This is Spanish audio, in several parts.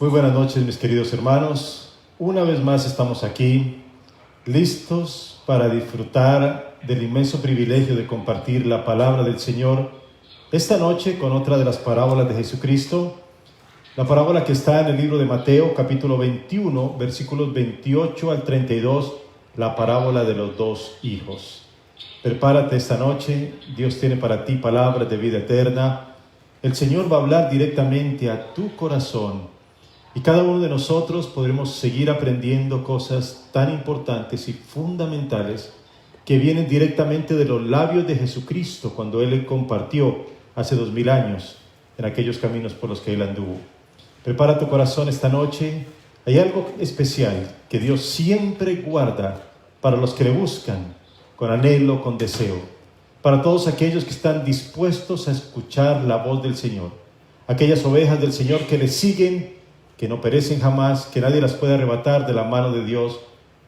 Muy buenas noches, mis queridos hermanos. Una vez más estamos aquí, listos para disfrutar del inmenso privilegio de compartir la palabra del Señor esta noche con otra de las parábolas de Jesucristo, la parábola que está en el libro de Mateo, capítulo 21, versículos 28 al 32, la parábola de los dos hijos. Prepárate esta noche, Dios tiene para ti palabras de vida eterna. El Señor va a hablar directamente a tu corazón. Y cada uno de nosotros podremos seguir aprendiendo cosas tan importantes y fundamentales que vienen directamente de los labios de Jesucristo cuando Él compartió hace 2000 años en aquellos caminos por los que Él anduvo. Prepara tu corazón esta noche. Hay algo especial que Dios siempre guarda para los que le buscan con anhelo, con deseo. Para todos aquellos que están dispuestos a escuchar la voz del Señor. Aquellas ovejas del Señor que le siguen, que no perecen jamás, que nadie las puede arrebatar de la mano de Dios,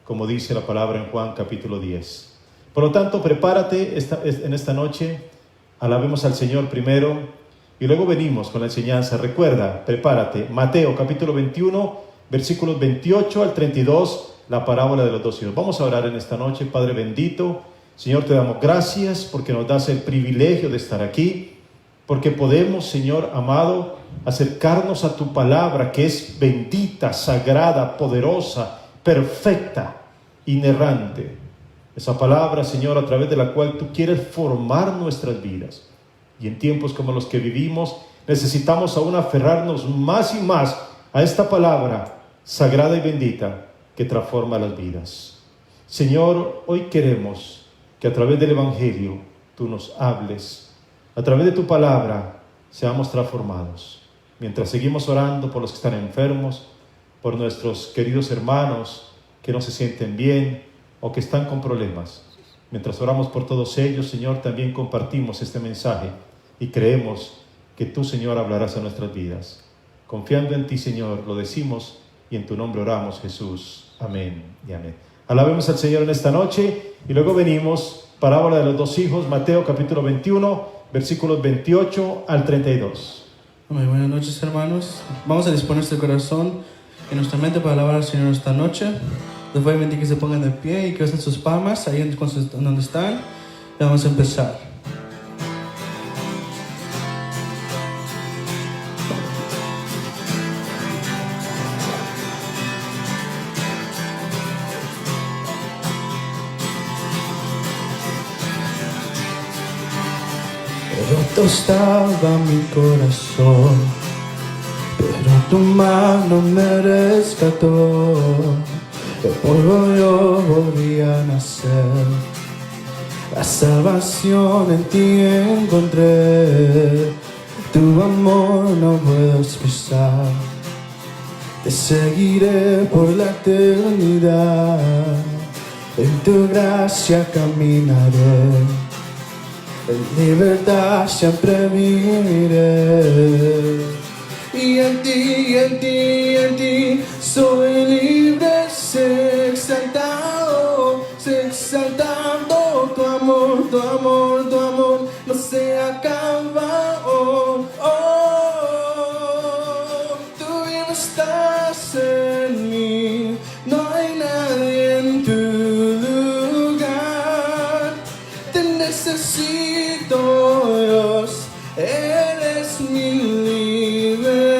como dice la palabra en Juan capítulo 10. Por lo tanto, prepárate en esta noche, alabemos al Señor primero, y luego venimos con la enseñanza. Recuerda, prepárate, Mateo capítulo 21, versículos 28 al 32, la parábola de los dos hijos. Vamos a orar en esta noche. Padre bendito, Señor, te damos gracias porque nos das el privilegio de estar aquí, porque podemos, Señor amado, acercarnos a tu palabra que es bendita, sagrada, poderosa, perfecta, inerrante. Esa palabra, Señor, a través de la cual tú quieres formar nuestras vidas. Y en tiempos como los que vivimos, necesitamos aún aferrarnos más y más a esta palabra sagrada y bendita que transforma las vidas. Señor, hoy queremos que a través del Evangelio tú nos hables. A través de tu palabra seamos transformados. Mientras seguimos orando por los que están enfermos, por nuestros queridos hermanos que no se sienten bien o que están con problemas. Mientras oramos por todos ellos, Señor, también compartimos este mensaje y creemos que tú, Señor, hablarás a nuestras vidas. Confiando en ti, Señor, lo decimos y en tu nombre oramos, Jesús. Amén y amén. Alabemos al Señor en esta noche y luego venimos, parábola de los dos hijos, Mateo capítulo 21, versículos 28 al 32. Muy buenas noches, hermanos. Vamos a disponer nuestro corazón y nuestra mente para alabar al Señor esta noche. Les voy a pedir que se pongan de pie y que usen sus palmas ahí donde están. Y vamos a empezar. Roto estaba mi corazón, pero tu mano me rescató. El polvo yo volví a nacer, la salvación en ti encontré. Tu amor no puedo expresar, te seguiré por la eternidad. En tu gracia caminaré, en libertad siempre viviré. Y en ti soy libre, sé exaltado tu amor, no se acaba. Tú bien estás en mí, no hay nadie en tu lugar. Te necesito, Dios, eres mi libertad.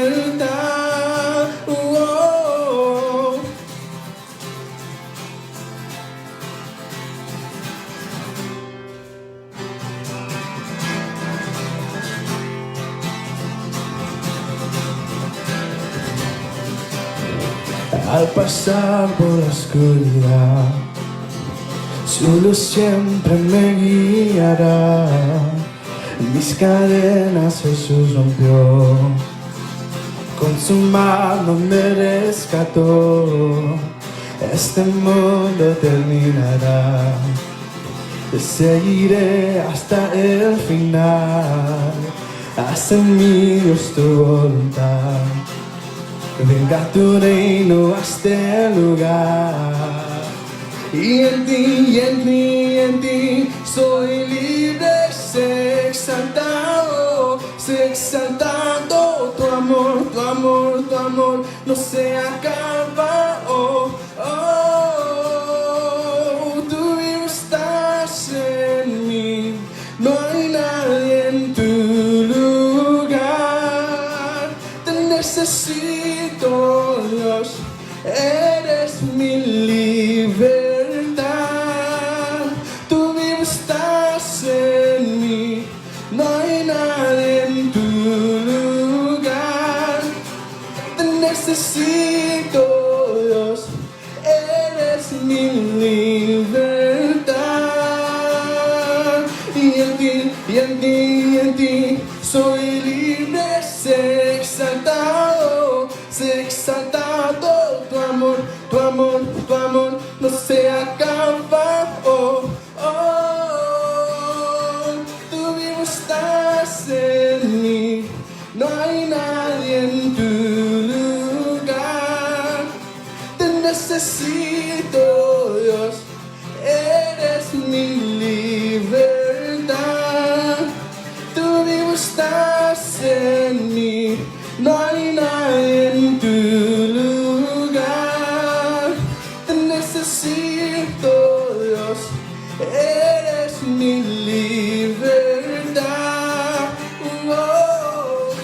Al pasar por la oscuridad, su luz siempre me guiará. Mis cadenas Jesús rompió, con su mano me rescató. Este mundo terminará, te seguiré hasta el final. Haz en mí, Dios, tu voluntad. Venga tu reino a este lugar. Y en ti soy libre, sé exaltado tu amor no se acaba. Oh, oh, tú vivo estás en mí, no hay nadie en tu lugar. Te necesito, Dios, eres mi libertad. Tú vivo estás en mí, no hay nadie en tu lugar. Te necesito, Dios, eres mi libertad. Y en ti soy libre, sé exaltado, tu amor, tu amor, tu amor no se acaba. Oh, oh, tú vivo estás en mí, no hay nadie en tu lugar. Te necesito, Dios, eres mi libertad. Tú vivo estás en mí, no hay nadie en tu lugar. Te necesito, Dios, eres mi libertad. Oh.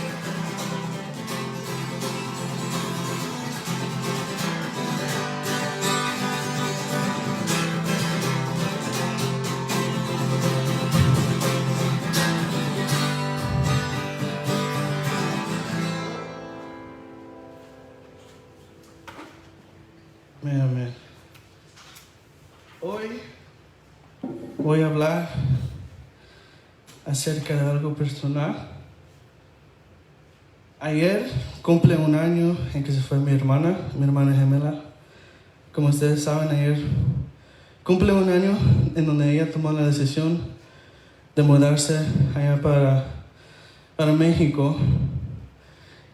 Amén. Hoy voy a hablar acerca de algo personal. Ayer cumple un año en que se fue mi hermana gemela. Como ustedes saben, ayer cumple un año en donde ella tomó la decisión de mudarse allá para México.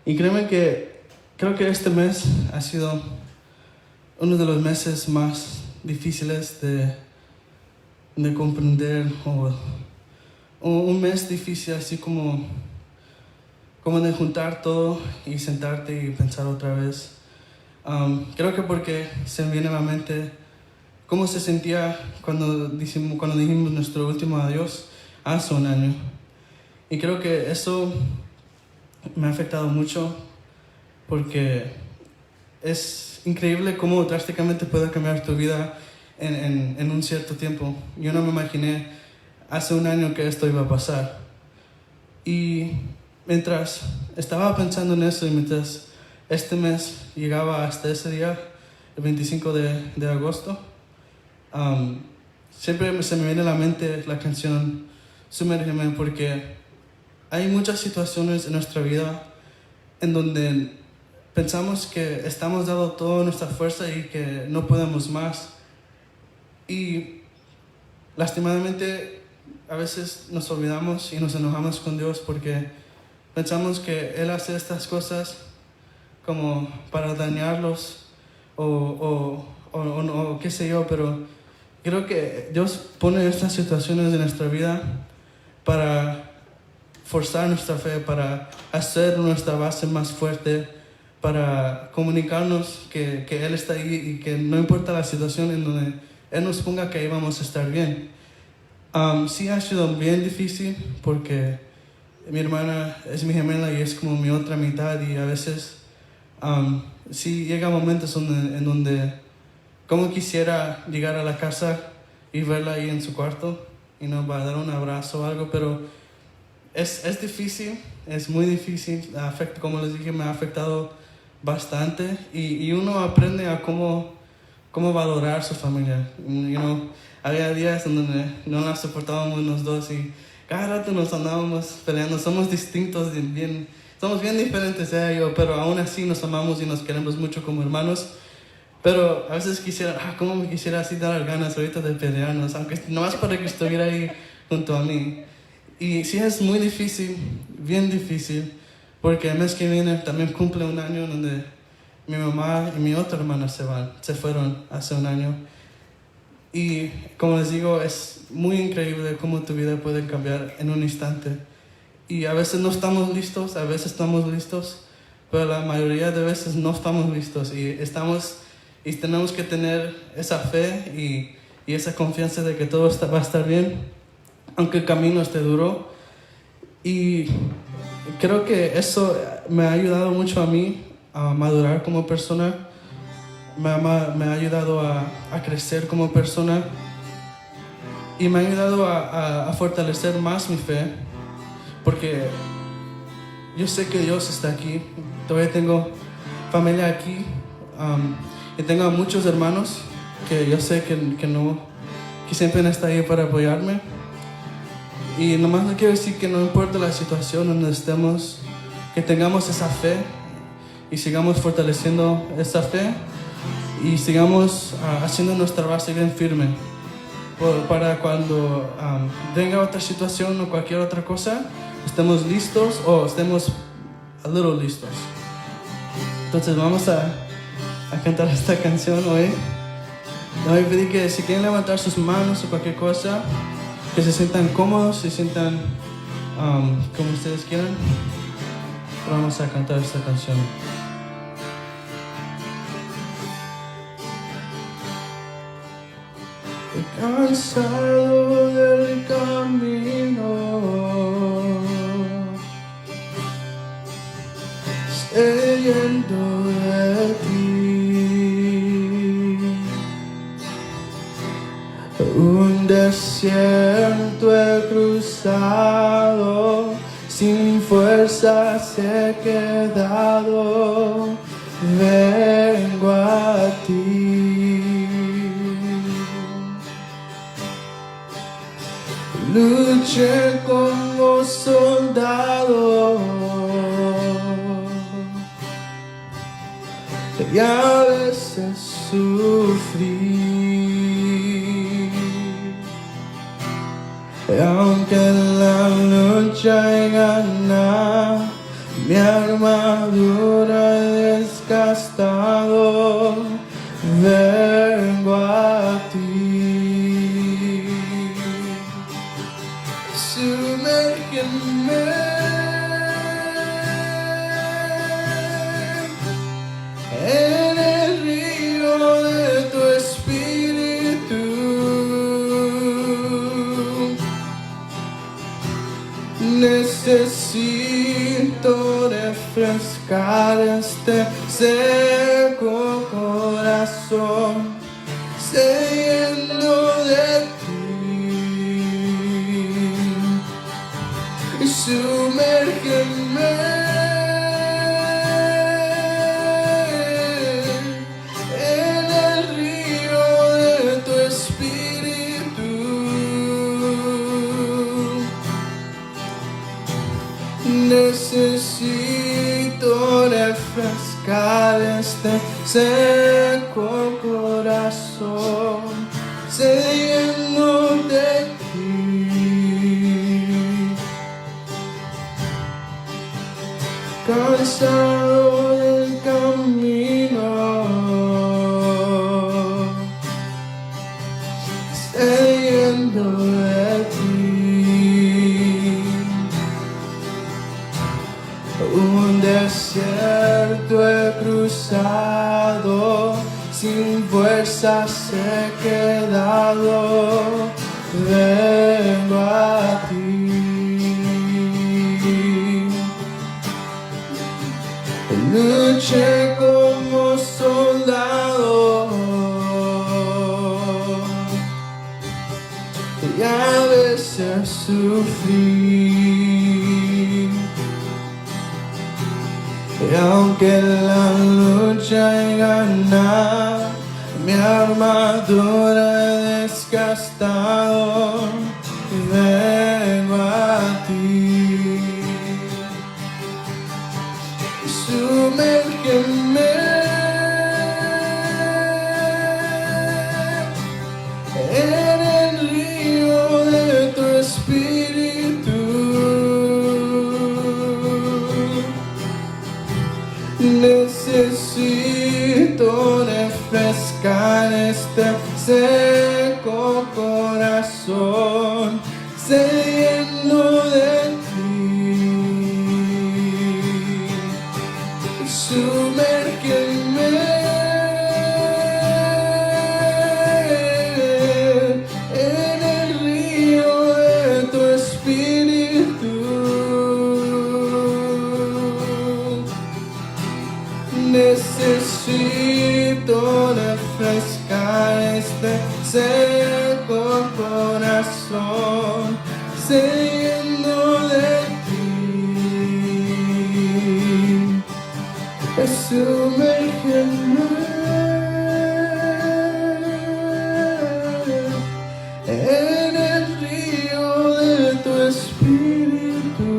Y créeme que creo que este mes ha sido uno de los meses más difíciles de comprender, o un mes difícil así como de juntar todo y sentarte y pensar otra vez. Creo que porque se me viene a la mente cómo se sentía cuando dijimos nuestro último adiós hace un año. Y creo que eso me ha afectado mucho porque es increíble cómo drásticamente puede cambiar tu vida en un cierto tiempo. Yo no me imaginé hace un año que esto iba a pasar. Y mientras estaba pensando en eso y mientras este mes llegaba hasta ese día, el 25 de agosto, siempre se me viene a la mente la canción Sumérgeme, porque hay muchas situaciones en nuestra vida en donde pensamos que estamos dando toda nuestra fuerza y que no podemos más. Y lastimadamente a veces nos olvidamos y nos enojamos con Dios porque pensamos que Él hace estas cosas como para dañarlos o qué sé yo, pero creo que Dios pone estas situaciones en nuestra vida para forzar nuestra fe, para hacer nuestra base más fuerte, para comunicarnos que Él está ahí y que no importa la situación en donde Él nos ponga, que ahí vamos a estar bien. Sí ha sido bien difícil porque mi hermana es mi gemela y es como mi otra mitad, y a veces sí llega momentos en donde como quisiera llegar a la casa y verla ahí en su cuarto y nos va a dar un abrazo o algo, pero es difícil, es muy difícil. Como les dije, me ha afectado bastante, y uno aprende a cómo valorar su familia. Había días en donde no la soportábamos los dos y cada rato nos andábamos peleando. Somos distintos, somos bien diferentes ella y yo, pero aún así nos amamos y nos queremos mucho como hermanos. Pero a veces cómo me quisiera así dar ganas ahorita de pelearnos, aunque nomás para que estuviera ahí junto a mí. Y sí es muy difícil, bien difícil, porque el mes que viene también cumple un año donde mi mamá y mi otra hermana se fueron hace un año. Y como les digo, es muy increíble cómo tu vida puede cambiar en un instante. Y a veces no estamos listos, a veces estamos listos, pero la mayoría de veces no estamos listos y tenemos que tener esa fe y esa confianza de que todo va a estar bien, aunque el camino esté duro. Y creo que eso me ha ayudado mucho a mí a madurar como persona, me ha ayudado a crecer como persona y me ha ayudado a fortalecer más mi fe, porque yo sé que Dios está aquí. Todavía tengo familia aquí y tengo muchos hermanos que yo sé que siempre están ahí para apoyarme. Y nomás le quiero decir que no importa la situación donde estemos, que tengamos esa fe y sigamos fortaleciendo esa fe y sigamos haciendo nuestra base bien firme para cuando venga otra situación o cualquier otra cosa, estemos listos o estemos a little listos. Entonces vamos a cantar esta canción hoy. Les voy a pedir que si quieren levantar sus manos o cualquier cosa, que se sientan cómodos, se sientan como ustedes quieran. Pero vamos a cantar esta canción. Cansado del camino, estoy yendo de ti. Un desierto he cruzado, sin fuerzas he quedado, vengo a ti. Luché como soldado y a veces sufrí, y aunque en la lucha he ganado, mi armadura he desgastado, vengo a ti. Sumérgeme en el río de tu espíritu. Necesito refrescar este seco corazón, lleno de ti. Sumérgeme en el río de tu espíritu. Necesito refrescar este seco corazón, lleno de ti. Cansado del camino, estoy yendo de ti. Un desierto he cruzado, sin fuerzas he quedado, vengo a ti. Luché como soldado y a veces sufrí, y aunque en la lucha he ganado, mi armadura he desgastado, vengo a ti. Sumérgeme en el río de tu espíritu. Necesito refrescar este seco corazón, lleno de ti. refrescar este seco corazón, sediento de ti. Sumérgeme en el río de tu espíritu.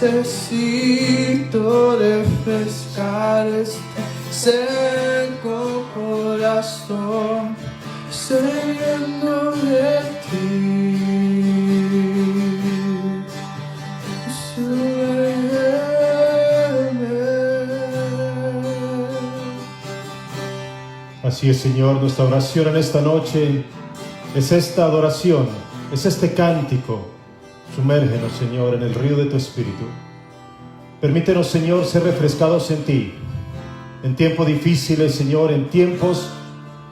Necesito refrescar este seco corazón, sediento de ti. Así es, Señor, nuestra oración en esta noche es esta adoración, es este cántico. Sumérgenos, Señor, en el río de tu Espíritu. Permítenos, Señor, ser refrescados en ti. En tiempos difíciles, Señor, en tiempos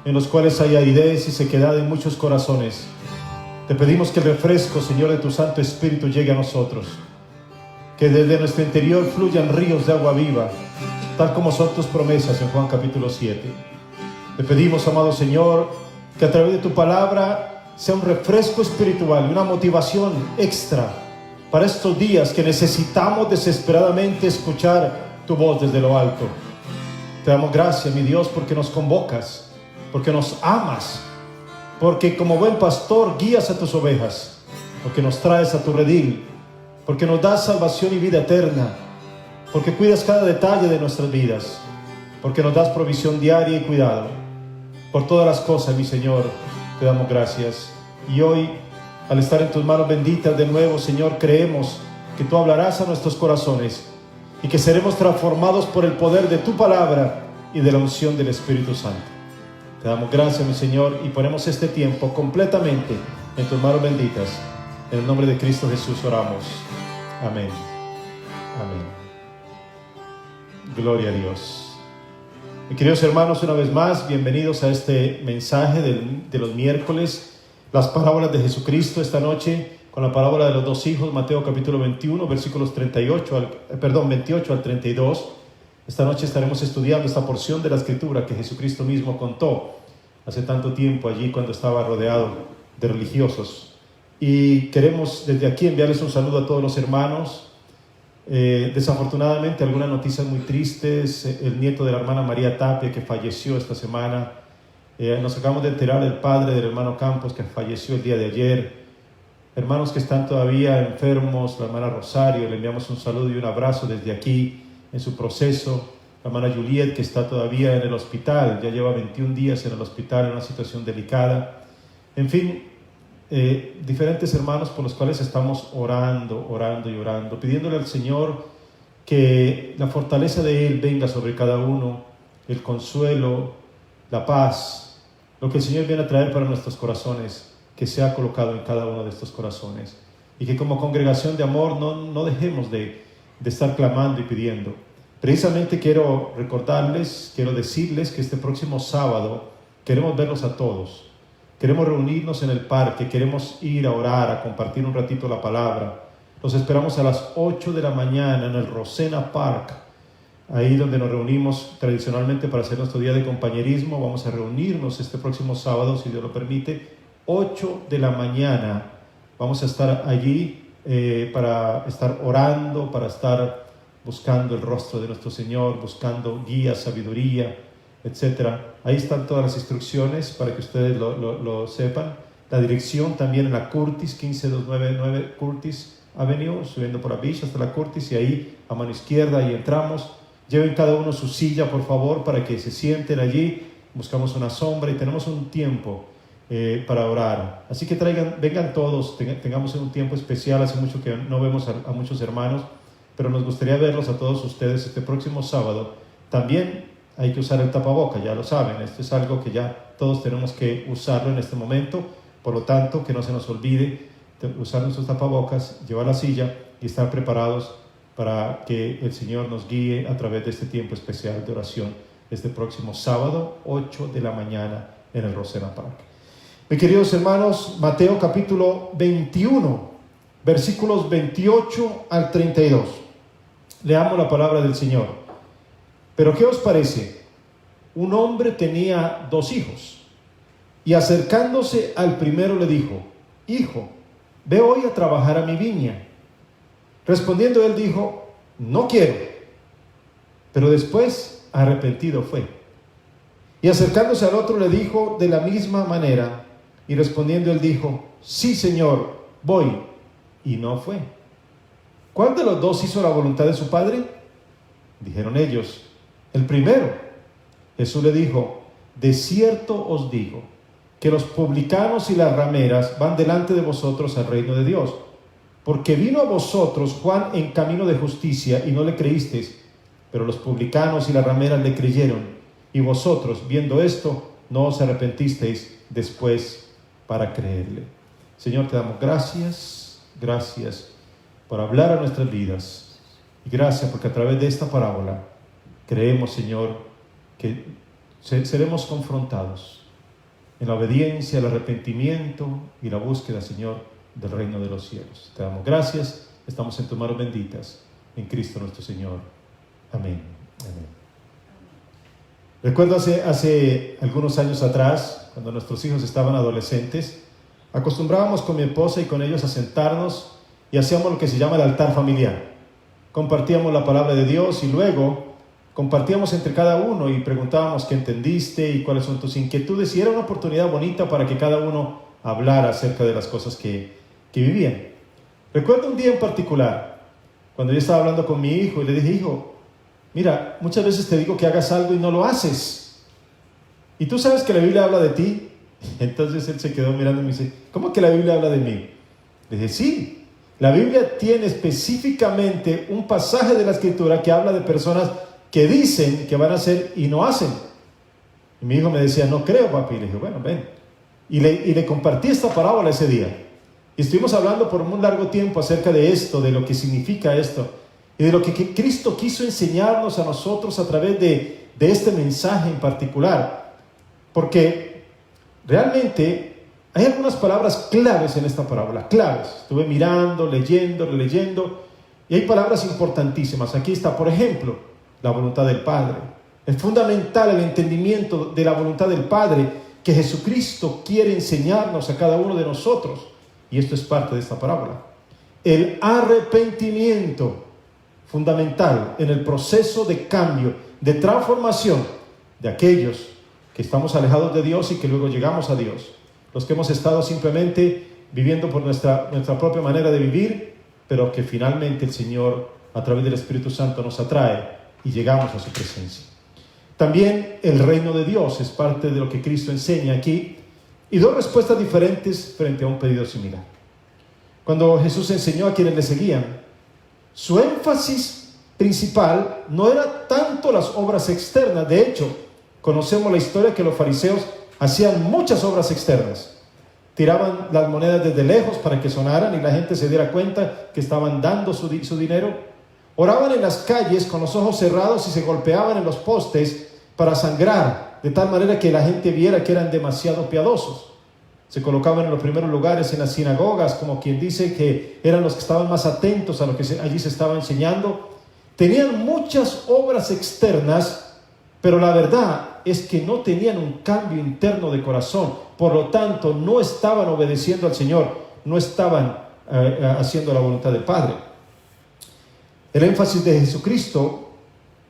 en los cuales hay aridez y sequedad en muchos corazones. Te pedimos que el refresco, Señor, de tu Santo Espíritu llegue a nosotros. Que desde nuestro interior fluyan ríos de agua viva, tal como son tus promesas en Juan capítulo 7. Te pedimos, amado Señor, que a través de tu palabra sea un refresco espiritual y una motivación extra para estos días que necesitamos desesperadamente escuchar tu voz desde lo alto. Te damos gracias, mi Dios, porque nos convocas, porque nos amas, porque como buen pastor guías a tus ovejas, porque nos traes a tu redil, porque nos das salvación y vida eterna, porque cuidas cada detalle de nuestras vidas, porque nos das provisión diaria y cuidado. Por todas las cosas, mi Señor, te damos gracias. Y hoy, al estar en tus manos benditas de nuevo, Señor, creemos que tú hablarás a nuestros corazones y que seremos transformados por el poder de tu palabra y de la unción del Espíritu Santo. Te damos gracias, mi Señor, y ponemos este tiempo completamente en tus manos benditas. En el nombre de Cristo Jesús oramos. Amén. Amén. Gloria a Dios. Mis queridos hermanos, una vez más, bienvenidos a este mensaje de los miércoles, las parábolas de Jesucristo, esta noche con la parábola de los dos hijos, Mateo capítulo 21, versículos 28 al 32. Esta noche estaremos estudiando esta porción de la Escritura que Jesucristo mismo contó hace tanto tiempo allí cuando estaba rodeado de religiosos. Y queremos desde aquí enviarles un saludo a todos los hermanos. Desafortunadamente algunas noticias muy tristes. El nieto de la hermana María Tapia, que falleció esta semana. Nos acabamos de enterar del padre del hermano Campos, que falleció el día de ayer. Hermanos que están todavía enfermos, la hermana Rosario, le enviamos un saludo y un abrazo desde aquí en su proceso. La hermana Juliet, que está todavía en el hospital, ya lleva 21 días en el hospital en una situación delicada. En fin, diferentes hermanos por los cuales estamos orando, pidiéndole al Señor que la fortaleza de Él venga sobre cada uno, el consuelo, la paz, lo que el Señor viene a traer para nuestros corazones, que sea colocado en cada uno de estos corazones, y que como congregación de amor no dejemos de estar clamando y pidiendo. Precisamente quiero recordarles, quiero decirles que este próximo sábado queremos verlos a todos. Queremos reunirnos en el parque, queremos ir a orar, a compartir un ratito la palabra. Los esperamos a las 8 de la mañana en el Rosena Park, ahí donde nos reunimos tradicionalmente para hacer nuestro día de compañerismo. Vamos a reunirnos este próximo sábado, si Dios lo permite, 8 de la mañana. Vamos a estar allí para estar orando, para estar buscando el rostro de nuestro Señor, buscando guía, sabiduría, etcétera. Ahí están todas las instrucciones para que ustedes lo sepan. La dirección también en la Curtis, 15299 Curtis Avenue, subiendo por la Beach hasta la Curtis, y ahí a mano izquierda, ahí entramos. Lleven cada uno su silla, por favor, para que se sienten allí. Buscamos una sombra y tenemos un tiempo para orar. Así que vengan todos, tengamos un tiempo especial. Hace mucho que no vemos a muchos hermanos, pero nos gustaría verlos a todos ustedes este próximo sábado. También hay que usar el tapaboca, ya lo saben, esto es algo que ya todos tenemos que usarlo en este momento. Por lo tanto, que no se nos olvide usar nuestros tapabocas, llevar la silla y estar preparados para que el Señor nos guíe a través de este tiempo especial de oración este próximo sábado, 8 de la mañana en el Rosena Park. Mis queridos hermanos, Mateo capítulo 21, versículos 28 al 32. Leamos la palabra del Señor. Pero ¿qué os parece? Un hombre tenía 2 hijos, y acercándose al primero le dijo: Hijo, ve hoy a trabajar a mi viña. Respondiendo él dijo: No quiero. Pero después arrepentido fue. Y acercándose al otro le dijo de la misma manera, y respondiendo él dijo: Sí, Señor, voy. Y no fue. ¿Cuál de los 2 hizo la voluntad de su padre? Dijeron ellos: el primero. Jesús le dijo: de cierto os digo, que los publicanos y las rameras van delante de vosotros al reino de Dios. Porque vino a vosotros Juan en camino de justicia y no le creísteis, pero los publicanos y las rameras le creyeron, y vosotros, viendo esto, no os arrepentisteis después para creerle. Señor, te damos gracias por hablar a nuestras vidas, y gracias porque a través de esta parábola creemos, Señor, que seremos confrontados en la obediencia, el arrepentimiento y la búsqueda, Señor, del reino de los cielos. Te damos gracias, estamos en tus manos benditas, en Cristo nuestro Señor. Amén. Amén. Recuerdo hace algunos años atrás, cuando nuestros hijos estaban adolescentes, acostumbrábamos con mi esposa y con ellos a sentarnos y hacíamos lo que se llama el altar familiar. Compartíamos la palabra de Dios y luego compartíamos entre cada uno y preguntábamos qué entendiste y cuáles son tus inquietudes, y era una oportunidad bonita para que cada uno hablara acerca de las cosas que vivían. Recuerdo un día en particular, cuando yo estaba hablando con mi hijo y le dije: hijo, mira, muchas veces te digo que hagas algo y no lo haces. ¿Y tú sabes que la Biblia habla de ti? Entonces él se quedó mirando y me dice: ¿cómo que la Biblia habla de mí? Le dije: sí, la Biblia tiene específicamente un pasaje de la Escritura que habla de personas que dicen que van a hacer y no hacen. Y mi hijo me decía: no creo, papi. Y le dije: bueno, ven. Y le compartí esta parábola ese día. Y estuvimos hablando por un largo tiempo acerca de esto, de lo que significa esto, y de lo que Cristo quiso enseñarnos a nosotros a través de este mensaje en particular. Porque realmente hay algunas palabras claves en esta parábola, claves. Estuve mirando, leyendo, y hay palabras importantísimas. Aquí está, por ejemplo, la voluntad del Padre. Es fundamental el entendimiento de la voluntad del Padre que Jesucristo quiere enseñarnos a cada uno de nosotros. Y esto es parte de esta parábola. El arrepentimiento, fundamental en el proceso de cambio, de transformación de aquellos que estamos alejados de Dios y que luego llegamos a Dios. Los que hemos estado simplemente viviendo por nuestra propia manera de vivir, pero que finalmente el Señor, a través del Espíritu Santo, nos atrae y llegamos a su presencia. También el reino de Dios es parte de lo que Cristo enseña aquí, y 2 respuestas diferentes frente a un pedido similar. Cuando Jesús enseñó a quienes le seguían, su énfasis principal no era tanto las obras externas. De hecho, conocemos la historia que los fariseos hacían muchas obras externas. Tiraban las monedas desde lejos para que sonaran y la gente se diera cuenta que estaban dando su dinero. Oraban en las calles con los ojos cerrados y se golpeaban en los postes para sangrar, de tal manera que la gente viera que eran demasiado piadosos. Se colocaban en los primeros lugares en las sinagogas, como quien dice que eran los que estaban más atentos a lo que allí se estaba enseñando. Tenían muchas obras externas, pero la verdad es que no tenían un cambio interno de corazón. Por lo tanto, no estaban obedeciendo al Señor, no estaban haciendo la voluntad del Padre. El énfasis de Jesucristo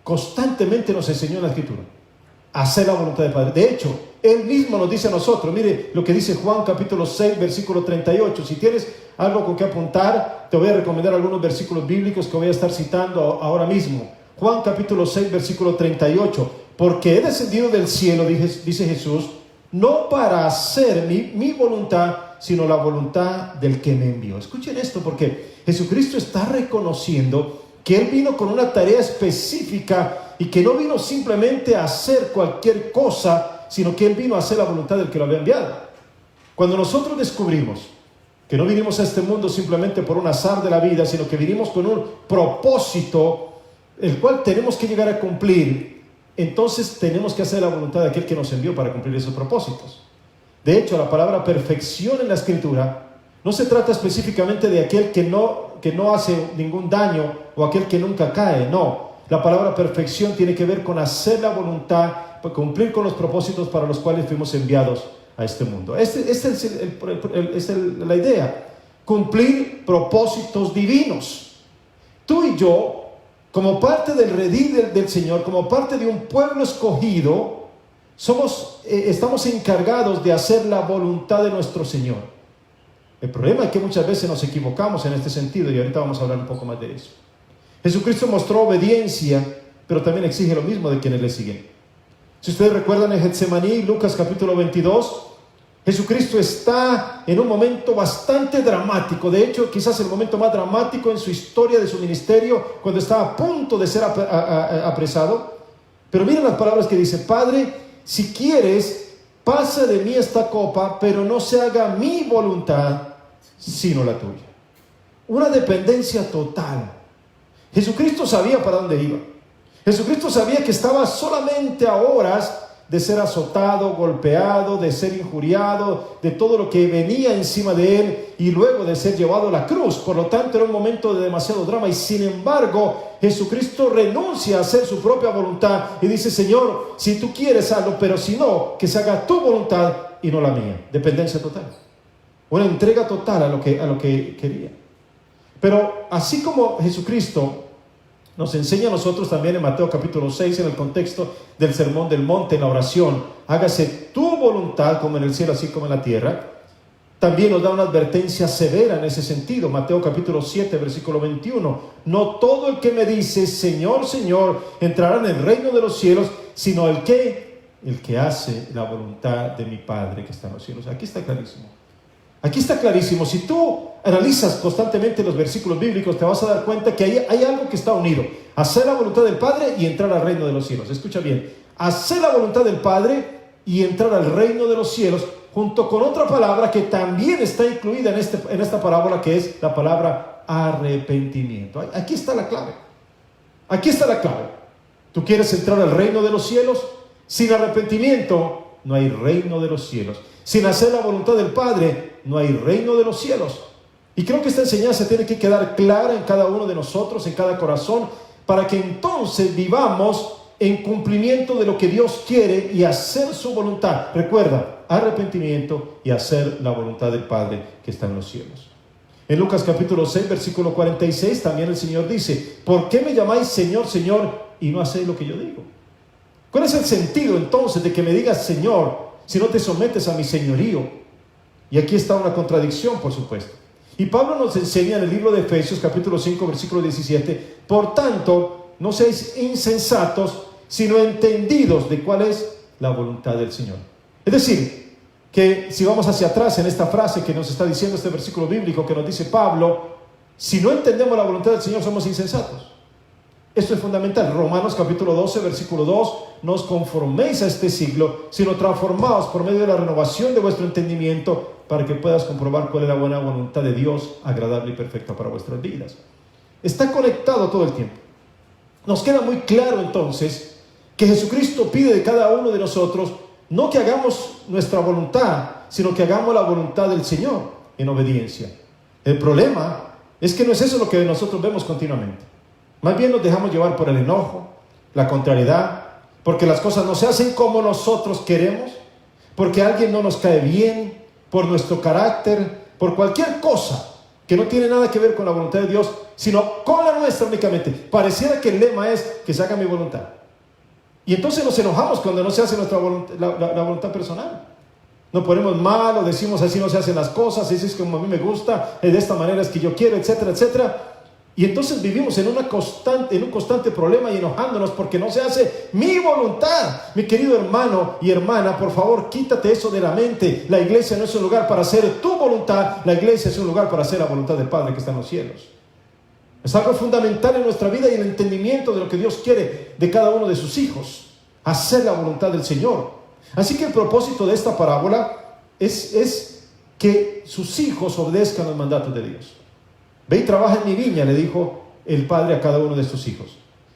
constantemente nos enseñó en la Escritura: hacer la voluntad del Padre. De hecho, Él mismo nos dice a nosotros, mire lo que dice Juan capítulo 6, versículo 38. Si tienes algo con que apuntar, te voy a recomendar algunos versículos bíblicos que voy a estar citando ahora mismo. Juan capítulo 6, versículo 38. Porque he descendido del cielo, dice Jesús, no para hacer mi voluntad, sino la voluntad del que me envió. Escuchen esto, porque Jesucristo está reconociendo que Él vino con una tarea específica y que no vino simplemente a hacer cualquier cosa, sino que Él vino a hacer la voluntad del que lo había enviado. Cuando nosotros descubrimos que no vinimos a este mundo simplemente por un azar de la vida, sino que vinimos con un propósito, el cual tenemos que llegar a cumplir, entonces tenemos que hacer la voluntad de aquel que nos envió para cumplir esos propósitos. De hecho, la palabra perfección en la Escritura no se trata específicamente de aquel que no hace ningún daño o aquel que nunca cae, no. La palabra perfección tiene que ver con hacer la voluntad, cumplir con los propósitos para los cuales fuimos enviados a este mundo. Esta es la idea, cumplir propósitos divinos. Tú y yo, como parte del redil del Señor, como parte de un pueblo escogido, estamos encargados de hacer la voluntad de nuestro Señor. El problema es que muchas veces nos equivocamos en este sentido, y ahorita vamos a hablar un poco más de eso. Jesucristo mostró obediencia, pero también exige lo mismo de quienes le siguen. Si ustedes recuerdan en Getsemaní, Lucas capítulo 22, Jesucristo está en un momento bastante dramático. De hecho, quizás el momento más dramático en su historia de su ministerio, cuando estaba a punto de ser apresado. Pero miren las palabras que dice: Padre, si quieres, pasa de mí esta copa, pero no se haga mi voluntad, sino la tuya. Una dependencia total. Jesucristo sabía para dónde iba. Jesucristo sabía que estaba solamente a horas de ser azotado, golpeado, de ser injuriado, de todo lo que venía encima de él, y luego de ser llevado a la cruz. Por lo tanto, era un momento de demasiado drama, y sin embargo, Jesucristo renuncia a hacer su propia voluntad y dice: Señor, si tú quieres, hazlo, pero si no, que se haga tu voluntad y no la mía. Dependencia total, una entrega total a lo que quería. Pero así como Jesucristo nos enseña a nosotros también en Mateo capítulo 6, en el contexto del Sermón del Monte, en la oración: hágase tu voluntad como en el cielo, así como en la tierra. También nos da una advertencia severa en ese sentido. Mateo capítulo 7, versículo 21. No todo el que me dice Señor, Señor, entrará en el reino de los cielos, sino el que hace la voluntad de mi Padre que está en los cielos. Aquí está clarísimo. Aquí está clarísimo. Si tú analizas constantemente los versículos bíblicos, te vas a dar cuenta que hay algo que está unido: hacer la voluntad del Padre y entrar al reino de los cielos. Escucha bien: hacer la voluntad del Padre y entrar al reino de los cielos, junto con otra palabra que también está incluida en esta parábola, que es la palabra arrepentimiento. Aquí está la clave. Aquí está la clave. ¿Tú quieres entrar al reino de los cielos? Sin arrepentimiento no hay reino de los cielos. Sin hacer la voluntad del Padre no hay reino de los cielos. Y creo que esta enseñanza tiene que quedar clara en cada uno de nosotros, en cada corazón, para que entonces vivamos en cumplimiento de lo que Dios quiere y hacer su voluntad. Recuerda, arrepentimiento y hacer la voluntad del Padre que está en los cielos. En Lucas capítulo 6, versículo 46, también el Señor dice: ¿por qué me llamáis Señor, Señor, y no hacéis lo que yo digo? ¿Cuál es el sentido entonces de que me digas Señor si no te sometes a mi señorío? Y aquí está una contradicción, por supuesto. Y Pablo nos enseña en el libro de Efesios capítulo 5, versículo 17: por tanto, no seáis insensatos, sino entendidos de cuál es la voluntad del Señor. Es decir, que si vamos hacia atrás en esta frase que nos está diciendo este versículo bíblico que nos dice Pablo, si no entendemos la voluntad del Señor, somos insensatos. Esto es fundamental. Romanos capítulo 12, versículo 2: no os conforméis a este siglo, sino transformaos por medio de la renovación de vuestro entendimiento, para que puedas comprobar cuál es la buena voluntad de Dios, agradable y perfecta para vuestras vidas. Está conectado todo el tiempo. Nos queda muy claro entonces que Jesucristo pide de cada uno de nosotros no que hagamos nuestra voluntad, sino que hagamos la voluntad del Señor en obediencia. El problema es que no es eso lo que nosotros vemos continuamente. Más bien nos dejamos llevar por el enojo, la contrariedad, porque las cosas no se hacen como nosotros queremos, porque alguien no nos cae bien, por nuestro carácter, por cualquier cosa que no tiene nada que ver con la voluntad de Dios, sino con la nuestra únicamente. Pareciera que el lema es que se haga mi voluntad. Y entonces nos enojamos cuando no se hace nuestra voluntad, la voluntad personal. Nos ponemos mal o decimos así no se hacen las cosas, así es como a mí me gusta, de esta manera es que yo quiero, etcétera, etcétera. Y entonces vivimos en un constante problema y enojándonos porque no se hace mi voluntad. Mi querido hermano y hermana, por favor, quítate eso de la mente. La iglesia no es un lugar para hacer tu voluntad, la iglesia es un lugar para hacer la voluntad del Padre que está en los cielos. Es algo fundamental en nuestra vida y el entendimiento de lo que Dios quiere de cada uno de sus hijos. Hacer la voluntad del Señor. Así que el propósito de esta parábola es que sus hijos obedezcan los mandatos de Dios. Ve y trabaja en mi viña, le dijo el padre a cada uno de sus hijos.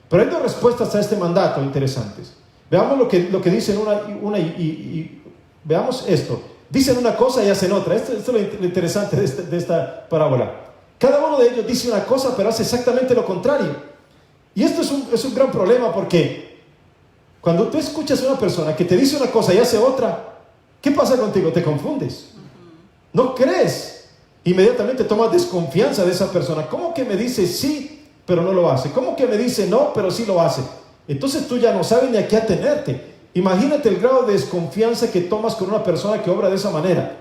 Pero hay dos respuestas a este mandato interesantes. Veamos lo que dicen veamos esto. Dicen una cosa y hacen otra. Esto es lo interesante de esta parábola. Cada uno de ellos dice una cosa, pero hace exactamente lo contrario. Y esto es un gran problema, porque cuando tú escuchas a una persona que te dice una cosa y hace otra, ¿qué pasa contigo? Te confundes. No crees. Inmediatamente tomas desconfianza de esa persona. ¿Cómo que me dice sí, pero no lo hace? ¿Cómo que me dice no, pero sí lo hace? Entonces tú ya no sabes ni a qué atenerte. Imagínate el grado de desconfianza que tomas con una persona que obra de esa manera.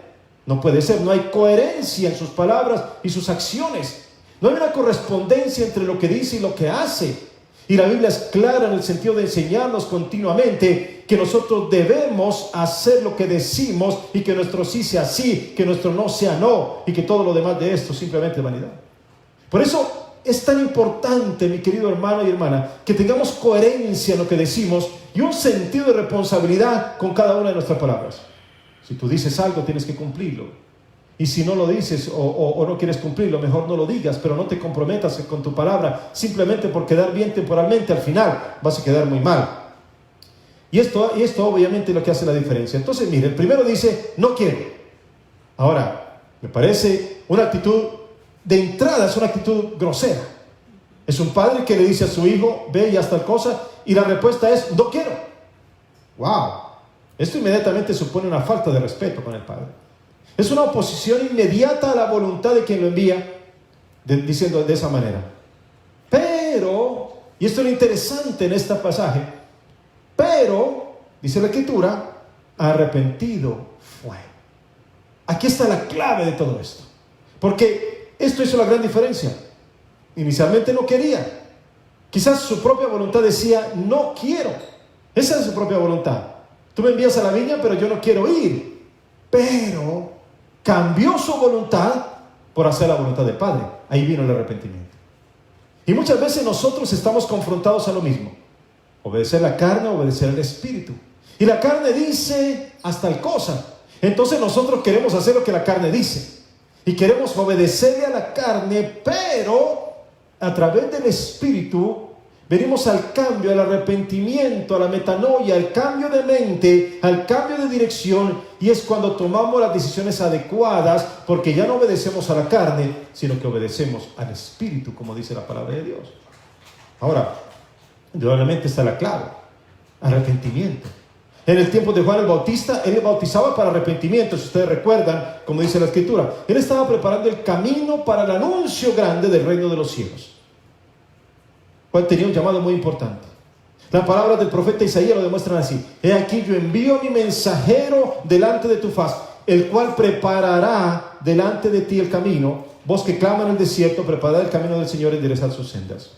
No puede ser, no hay coherencia en sus palabras y sus acciones. No hay una correspondencia entre lo que dice y lo que hace. Y la Biblia es clara en el sentido de enseñarnos continuamente que nosotros debemos hacer lo que decimos, y que nuestro sí sea sí, que nuestro no sea no, y que todo lo demás de esto simplemente es vanidad. Por eso es tan importante, mi querido hermano y hermana, que tengamos coherencia en lo que decimos y un sentido de responsabilidad con cada una de nuestras palabras. Si tú dices algo, tienes que cumplirlo. Y si no lo dices o no quieres cumplirlo, mejor no lo digas, pero no te comprometas con tu palabra simplemente por quedar bien temporalmente. Al final vas a quedar muy mal. Y esto obviamente es lo que hace la diferencia. Entonces, mire, el primero dice, no quiero. Ahora, me parece una actitud de entrada, es una actitud grosera. Es un padre que le dice a su hijo, ve y haz tal cosa, y la respuesta es, no quiero. ¡Wow! Esto inmediatamente supone una falta de respeto con el padre. Es una oposición inmediata a la voluntad de quien lo envía, diciendo de esa manera. Pero, y esto es lo interesante en este pasaje, pero, dice la Escritura, arrepentido fue. Aquí está la clave de todo esto. Porque esto hizo la gran diferencia. Inicialmente no quería. Quizás su propia voluntad decía, no quiero. Esa es su propia voluntad. Tú me envías a la viña, pero yo no quiero ir. Pero cambió su voluntad por hacer la voluntad del Padre. Ahí vino el arrepentimiento. Y muchas veces nosotros estamos confrontados a lo mismo. Obedecer la carne, obedecer el espíritu. Y la carne dice hasta tal cosa. Entonces nosotros queremos hacer lo que la carne dice. Y queremos obedecerle a la carne, pero a través del espíritu venimos al cambio, al arrepentimiento, a la metanoia, al cambio de mente, al cambio de dirección. Y es cuando tomamos las decisiones adecuadas, porque ya no obedecemos a la carne, sino que obedecemos al espíritu, como dice la palabra de Dios. Ahora, indudablemente está la clave: arrepentimiento. En el tiempo de Juan el Bautista, él bautizaba para arrepentimiento. Si ustedes recuerdan, como dice la Escritura, él estaba preparando el camino para el anuncio grande del reino de los cielos. Juan tenía un llamado muy importante. Las palabras del profeta Isaías lo demuestran así: he aquí yo envío a mi mensajero delante de tu faz, el cual preparará delante de ti el camino. Vos que claman en el desierto, preparad el camino del Señor y enderezad sus sendas.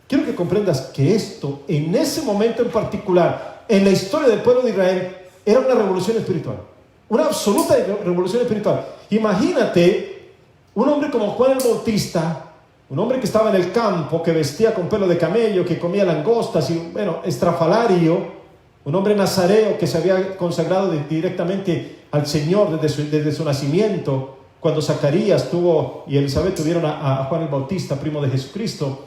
Quiero que comprendas que esto, en ese momento en particular, en la historia del pueblo de Israel, era una revolución espiritual. Una absoluta revolución espiritual. Imagínate un hombre como Juan el Bautista, un hombre que estaba en el campo, que vestía con pelo de camello, que comía langostas y, estrafalario, un hombre nazareo que se había consagrado directamente al Señor desde su nacimiento, cuando Zacarías y Elizabeth tuvieron a Juan el Bautista, primo de Jesucristo.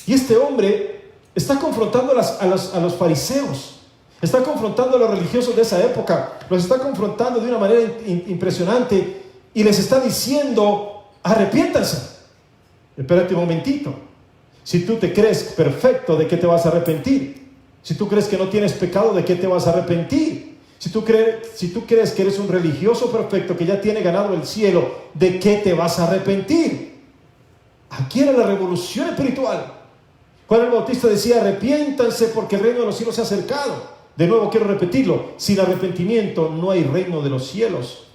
Y este hombre está confrontando a los fariseos, está confrontando a los religiosos de esa época, los está confrontando de una manera impresionante y les está diciendo: arrepiéntanse. Espérate un momentito. Si tú te crees perfecto, ¿de qué te vas a arrepentir? Si tú crees que no tienes pecado, ¿de qué te vas a arrepentir? Si tú crees que eres un religioso perfecto que ya tiene ganado el cielo, ¿de qué te vas a arrepentir? Aquí era la revolución espiritual. Juan el Bautista decía: arrepiéntanse porque el reino de los cielos se ha acercado. De nuevo quiero repetirlo: sin arrepentimiento no hay reino de los cielos.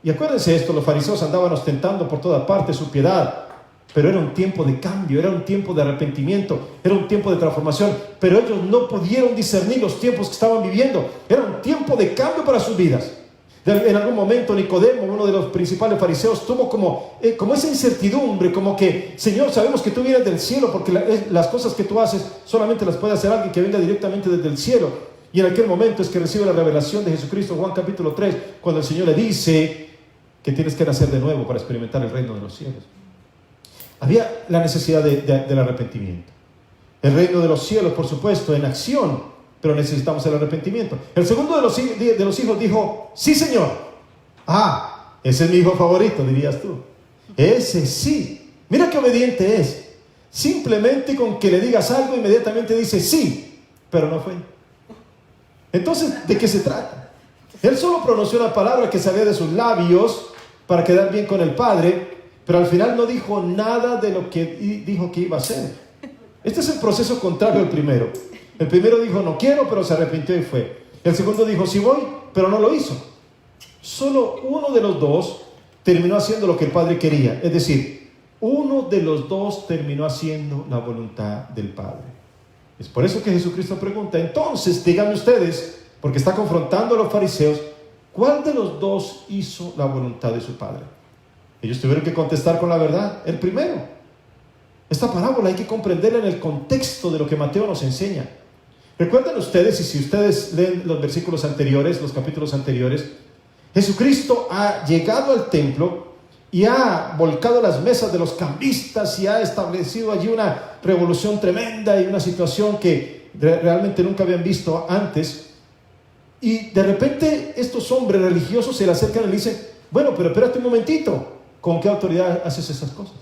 Y acuérdense esto, los fariseos andaban ostentando por toda parte su piedad, pero era un tiempo de cambio, era un tiempo de arrepentimiento, era un tiempo de transformación, pero ellos no pudieron discernir los tiempos que estaban viviendo. Era un tiempo de cambio para sus vidas. En algún momento Nicodemo, uno de los principales fariseos, tuvo como esa incertidumbre, como que: Señor, sabemos que tú vienes del cielo, porque las cosas que tú haces solamente las puede hacer alguien que venga directamente desde el cielo. Y en aquel momento es que recibe la revelación de Jesucristo, Juan capítulo 3, cuando el Señor le dice que tienes que nacer de nuevo para experimentar el reino de los cielos. Había la necesidad del arrepentimiento. El reino de los cielos, por supuesto, en acción, pero necesitamos el arrepentimiento. El segundo de los hijos dijo: sí, Señor. Ese es mi hijo favorito, dirías tú. Ese sí. Mira qué obediente es. Simplemente con que le digas algo, inmediatamente dice sí, pero no fue. Entonces, ¿de qué se trata? Él solo pronunció una palabra que salía de sus labios para quedar bien con el Padre, pero al final no dijo nada de lo que dijo que iba a hacer. Este es el proceso contrario al primero. El primero dijo no quiero, pero se arrepintió y fue. El segundo dijo sí voy, pero no lo hizo. Solo uno de los dos terminó haciendo lo que el Padre quería. Es decir, uno de los dos terminó haciendo la voluntad del Padre. Es por eso que Jesucristo pregunta, entonces díganme ustedes, porque está confrontando a los fariseos, ¿cuál de los dos hizo la voluntad de su Padre? Ellos tuvieron que contestar con la verdad, el primero. Esta parábola hay que comprenderla en el contexto de lo que Mateo nos enseña. Recuerden ustedes, y si ustedes leen los versículos anteriores, los capítulos anteriores, Jesucristo ha llegado al templo y ha volcado las mesas de los cambistas y ha establecido allí una revolución tremenda y una situación que realmente nunca habían visto antes. Y de repente estos hombres religiosos se le acercan y le dicen, bueno, pero espérate un momentito, ¿con qué autoridad haces esas cosas?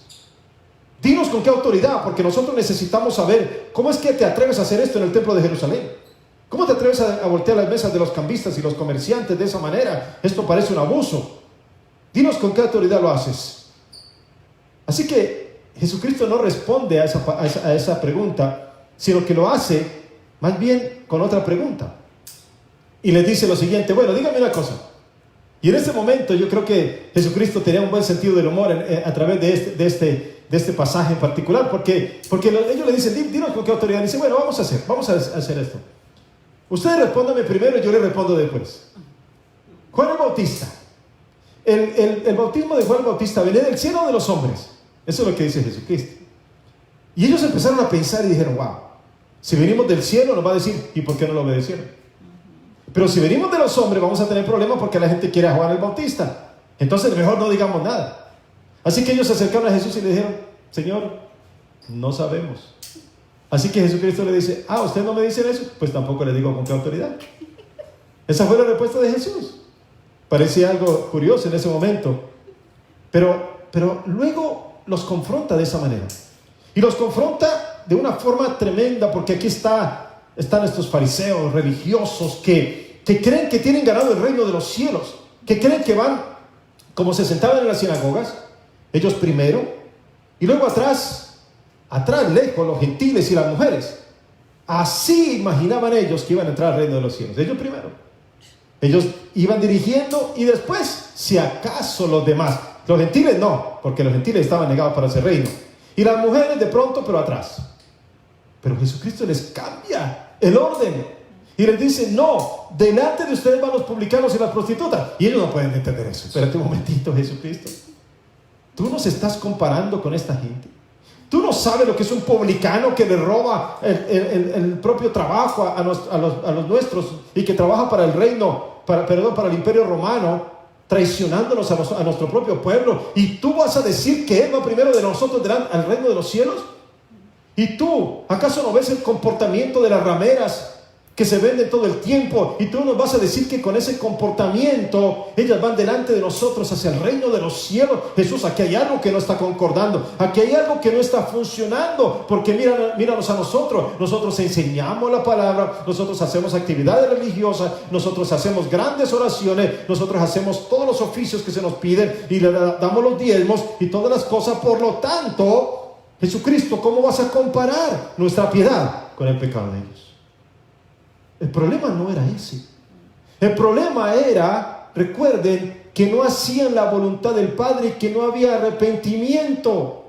Dinos con qué autoridad, porque nosotros necesitamos saber cómo es que te atreves a hacer esto en el templo de Jerusalén. ¿Cómo te atreves a voltear las mesas de los cambistas y los comerciantes de esa manera? Esto parece un abuso. Dinos con qué autoridad lo haces. Así que Jesucristo no responde a esa pregunta, sino que lo hace más bien con otra pregunta. Y les dice lo siguiente, bueno, dígame una cosa. Y en este momento yo creo que Jesucristo tenía un buen sentido del humor a través de este pasaje en particular, porque ellos le dicen, dinos con qué autoridad. Y dice, bueno, vamos a hacer esto. Ustedes respóndanme primero y yo le respondo después. Juan el Bautista. El bautismo de Juan el Bautista, ¿venía del cielo o de los hombres? Eso es lo que dice Jesucristo. Y ellos empezaron a pensar y dijeron, wow, si venimos del cielo nos va a decir, ¿y por qué no lo obedecieron? Pero si venimos de los hombres vamos a tener problemas porque la gente quiere a Juan el Bautista. Entonces mejor no digamos nada. Así que ellos se acercaron a Jesús y le dijeron, Señor, no sabemos. Así que Jesucristo le dice, ¿ustedes no me dicen eso? Pues tampoco le digo con qué autoridad. Esa fue la respuesta de Jesús. Parecía algo curioso en ese momento, pero luego los confronta de esa manera. Y los confronta de una forma tremenda, porque aquí están estos fariseos religiosos que creen que tienen ganado el reino de los cielos, que creen que van, como se sentaban en las sinagogas, ellos primero, y luego atrás lejos, los gentiles y las mujeres. Así imaginaban ellos que iban a entrar al reino de los cielos. Ellos primero. Ellos iban dirigiendo y después, si acaso, los demás. Los gentiles no, porque los gentiles estaban negados para ese reino. Y las mujeres de pronto, pero atrás. Pero Jesucristo les cambia el orden y les dice, no, delante de ustedes van los publicanos y las prostitutas. Y ellos no pueden entender eso. Espérate un momentito, Jesucristo. ¿Tú nos estás comparando con esta gente? ¿Tú no sabes lo que es un publicano que le roba el propio trabajo a los nuestros y que trabaja para el reino, para el imperio romano, traicionándonos a nuestro propio pueblo? ¿Y tú vas a decir que él va primero de nosotros al reino de los cielos? ¿Y tú, acaso no ves el comportamiento de las rameras que se venden todo el tiempo? Y tú nos vas a decir que con ese comportamiento ellas van delante de nosotros hacia el reino de los cielos. Jesús, aquí hay algo que no está concordando, aquí hay algo que no está funcionando, porque míranos a nosotros enseñamos la palabra, nosotros hacemos actividades religiosas, nosotros hacemos grandes oraciones, nosotros hacemos todos los oficios que se nos piden y le damos los diezmos y todas las cosas. Por lo tanto, Jesucristo, ¿cómo vas a comparar nuestra piedad con el pecado de ellos? El problema no era ese. El problema era, recuerden, que no hacían la voluntad del Padre y que no había arrepentimiento.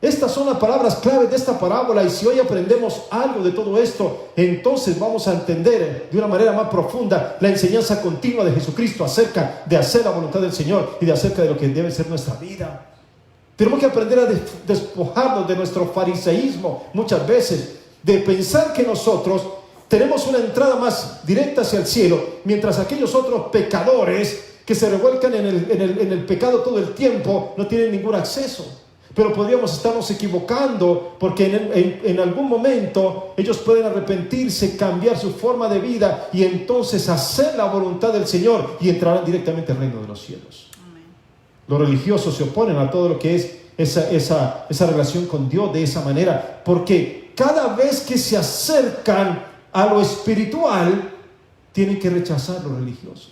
Estas son las palabras claves de esta parábola, y si hoy aprendemos algo de todo esto, entonces vamos a entender de una manera más profunda la enseñanza continua de Jesucristo acerca de hacer la voluntad del Señor y de acerca de lo que debe ser nuestra vida. Tenemos que aprender a despojarnos de nuestro fariseísmo muchas veces, de pensar que nosotros tenemos una entrada más directa hacia el cielo, mientras aquellos otros pecadores que se revuelcan en el pecado todo el tiempo no tienen ningún acceso. Pero podríamos estarnos equivocando, porque en algún momento ellos pueden arrepentirse, cambiar su forma de vida y entonces hacer la voluntad del Señor y entrarán directamente al reino de los cielos. Amén. Los religiosos se oponen a todo lo que es esa relación con Dios de esa manera, porque cada vez que se acercan a lo espiritual, tienen que rechazar lo religioso.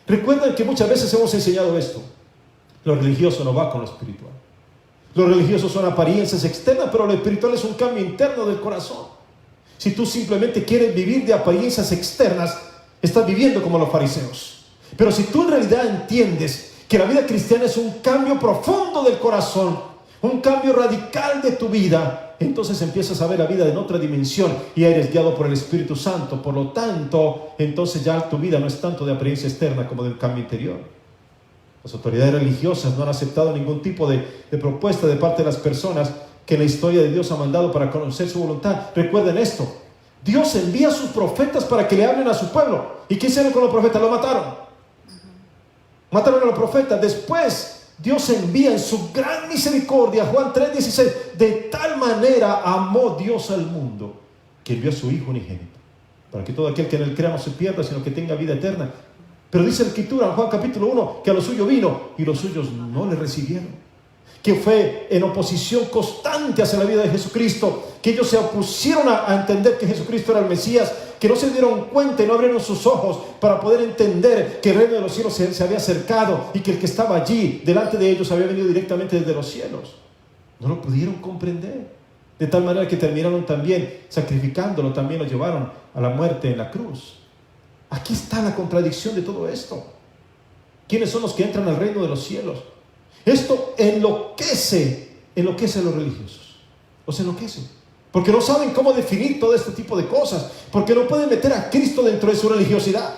Recuerden que muchas veces hemos enseñado esto: lo religioso no va con lo espiritual. Lo religioso son apariencias externas, pero lo espiritual es un cambio interno del corazón. Si tú simplemente quieres vivir de apariencias externas, estás viviendo como los fariseos. Pero si tú en realidad entiendes que la vida cristiana es un cambio profundo del corazón, un cambio radical de tu vida, entonces empiezas a ver la vida en otra dimensión y eres guiado por el Espíritu Santo. Por lo tanto, entonces ya tu vida no es tanto de apariencia externa como del cambio interior. Las autoridades religiosas no han aceptado ningún tipo de propuesta de parte de las personas que la historia de Dios ha mandado para conocer su voluntad. Recuerden esto: Dios envía a sus profetas para que le hablen a su pueblo. ¿Y qué hicieron con los profetas? Lo mataron. Mataron a los profetas. Después Dios envía en su gran misericordia, Juan 3:16, de tal manera amó Dios al mundo que envió a su Hijo unigénito, para que todo aquel que en él crea no se pierda, sino que tenga vida eterna. Pero dice la Escritura en Juan capítulo 1 que a los suyos vino y los suyos no le recibieron, que fue en oposición constante hacia la vida de Jesucristo, que ellos se opusieron a entender que Jesucristo era el Mesías, que no se dieron cuenta y no abrieron sus ojos para poder entender que el reino de los cielos se había acercado y que el que estaba allí delante de ellos había venido directamente desde los cielos. No lo pudieron comprender, de tal manera que terminaron también sacrificándolo, también lo llevaron a la muerte en la cruz. Aquí está la contradicción de todo esto. ¿Quiénes son los que entran al reino de los cielos? Esto enloquece a los religiosos. Los enloquece, porque no saben cómo definir todo este tipo de cosas, porque no pueden meter a Cristo dentro de su religiosidad.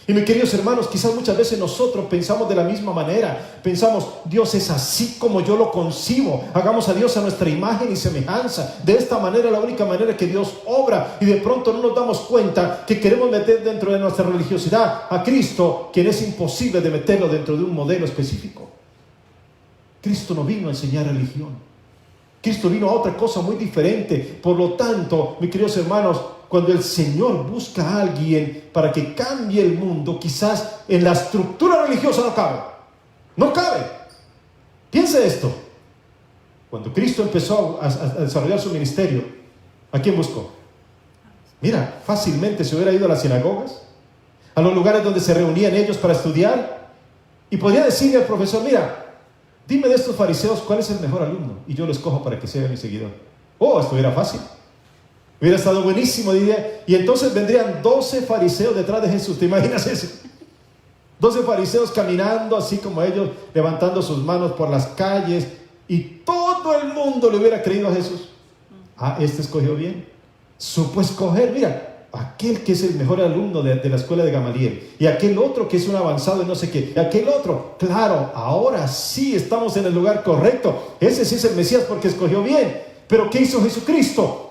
Y mis queridos hermanos, quizás muchas veces nosotros pensamos de la misma manera. Pensamos: Dios es así como yo lo concibo, hagamos a Dios a nuestra imagen y semejanza. De esta manera, la única manera que Dios obra. Y de pronto no nos damos cuenta que queremos meter dentro de nuestra religiosidad a Cristo, quien es imposible de meterlo dentro de un modelo específico. Cristo no vino a enseñar religión. Cristo vino a otra cosa muy diferente. Por lo tanto, mis queridos hermanos, cuando el Señor busca a alguien para que cambie el mundo, quizás en la estructura religiosa no cabe. No cabe. Piense esto: cuando Cristo empezó a desarrollar su ministerio, ¿a quién buscó? Mira, fácilmente se hubiera ido a las sinagogas, a los lugares donde se reunían ellos para estudiar, y podría decirle al profesor: mira, dime de estos fariseos cuál es el mejor alumno y yo lo escojo para que sea mi seguidor. Oh, esto era fácil. Hubiera estado buenísimo, diría. Y entonces vendrían 12 fariseos detrás de Jesús. ¿Te imaginas eso? 12 fariseos caminando así como ellos, levantando sus manos por las calles, y todo el mundo le hubiera creído a Jesús. Ah, este escogió bien. Supo escoger, mira, aquel que es el mejor alumno de la escuela de Gamaliel, y aquel otro que es un avanzado y no sé qué, y aquel otro. Claro, ahora sí estamos en el lugar correcto. Ese sí es el Mesías porque escogió bien. Pero ¿qué hizo Jesucristo?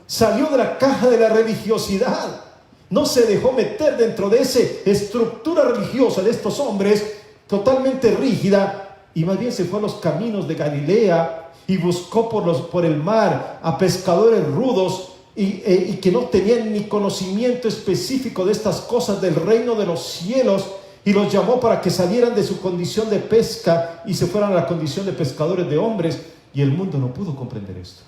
Salió de la caja de la religiosidad. No se dejó meter dentro de esa estructura religiosa de estos hombres totalmente rígida, y más bien se fue a los caminos de Galilea y buscó por el mar a pescadores rudos y que no tenían ni conocimiento específico de estas cosas del reino de los cielos, y los llamó para que salieran de su condición de pesca y se fueran a la condición de pescadores de hombres. Y el mundo no pudo comprender esto.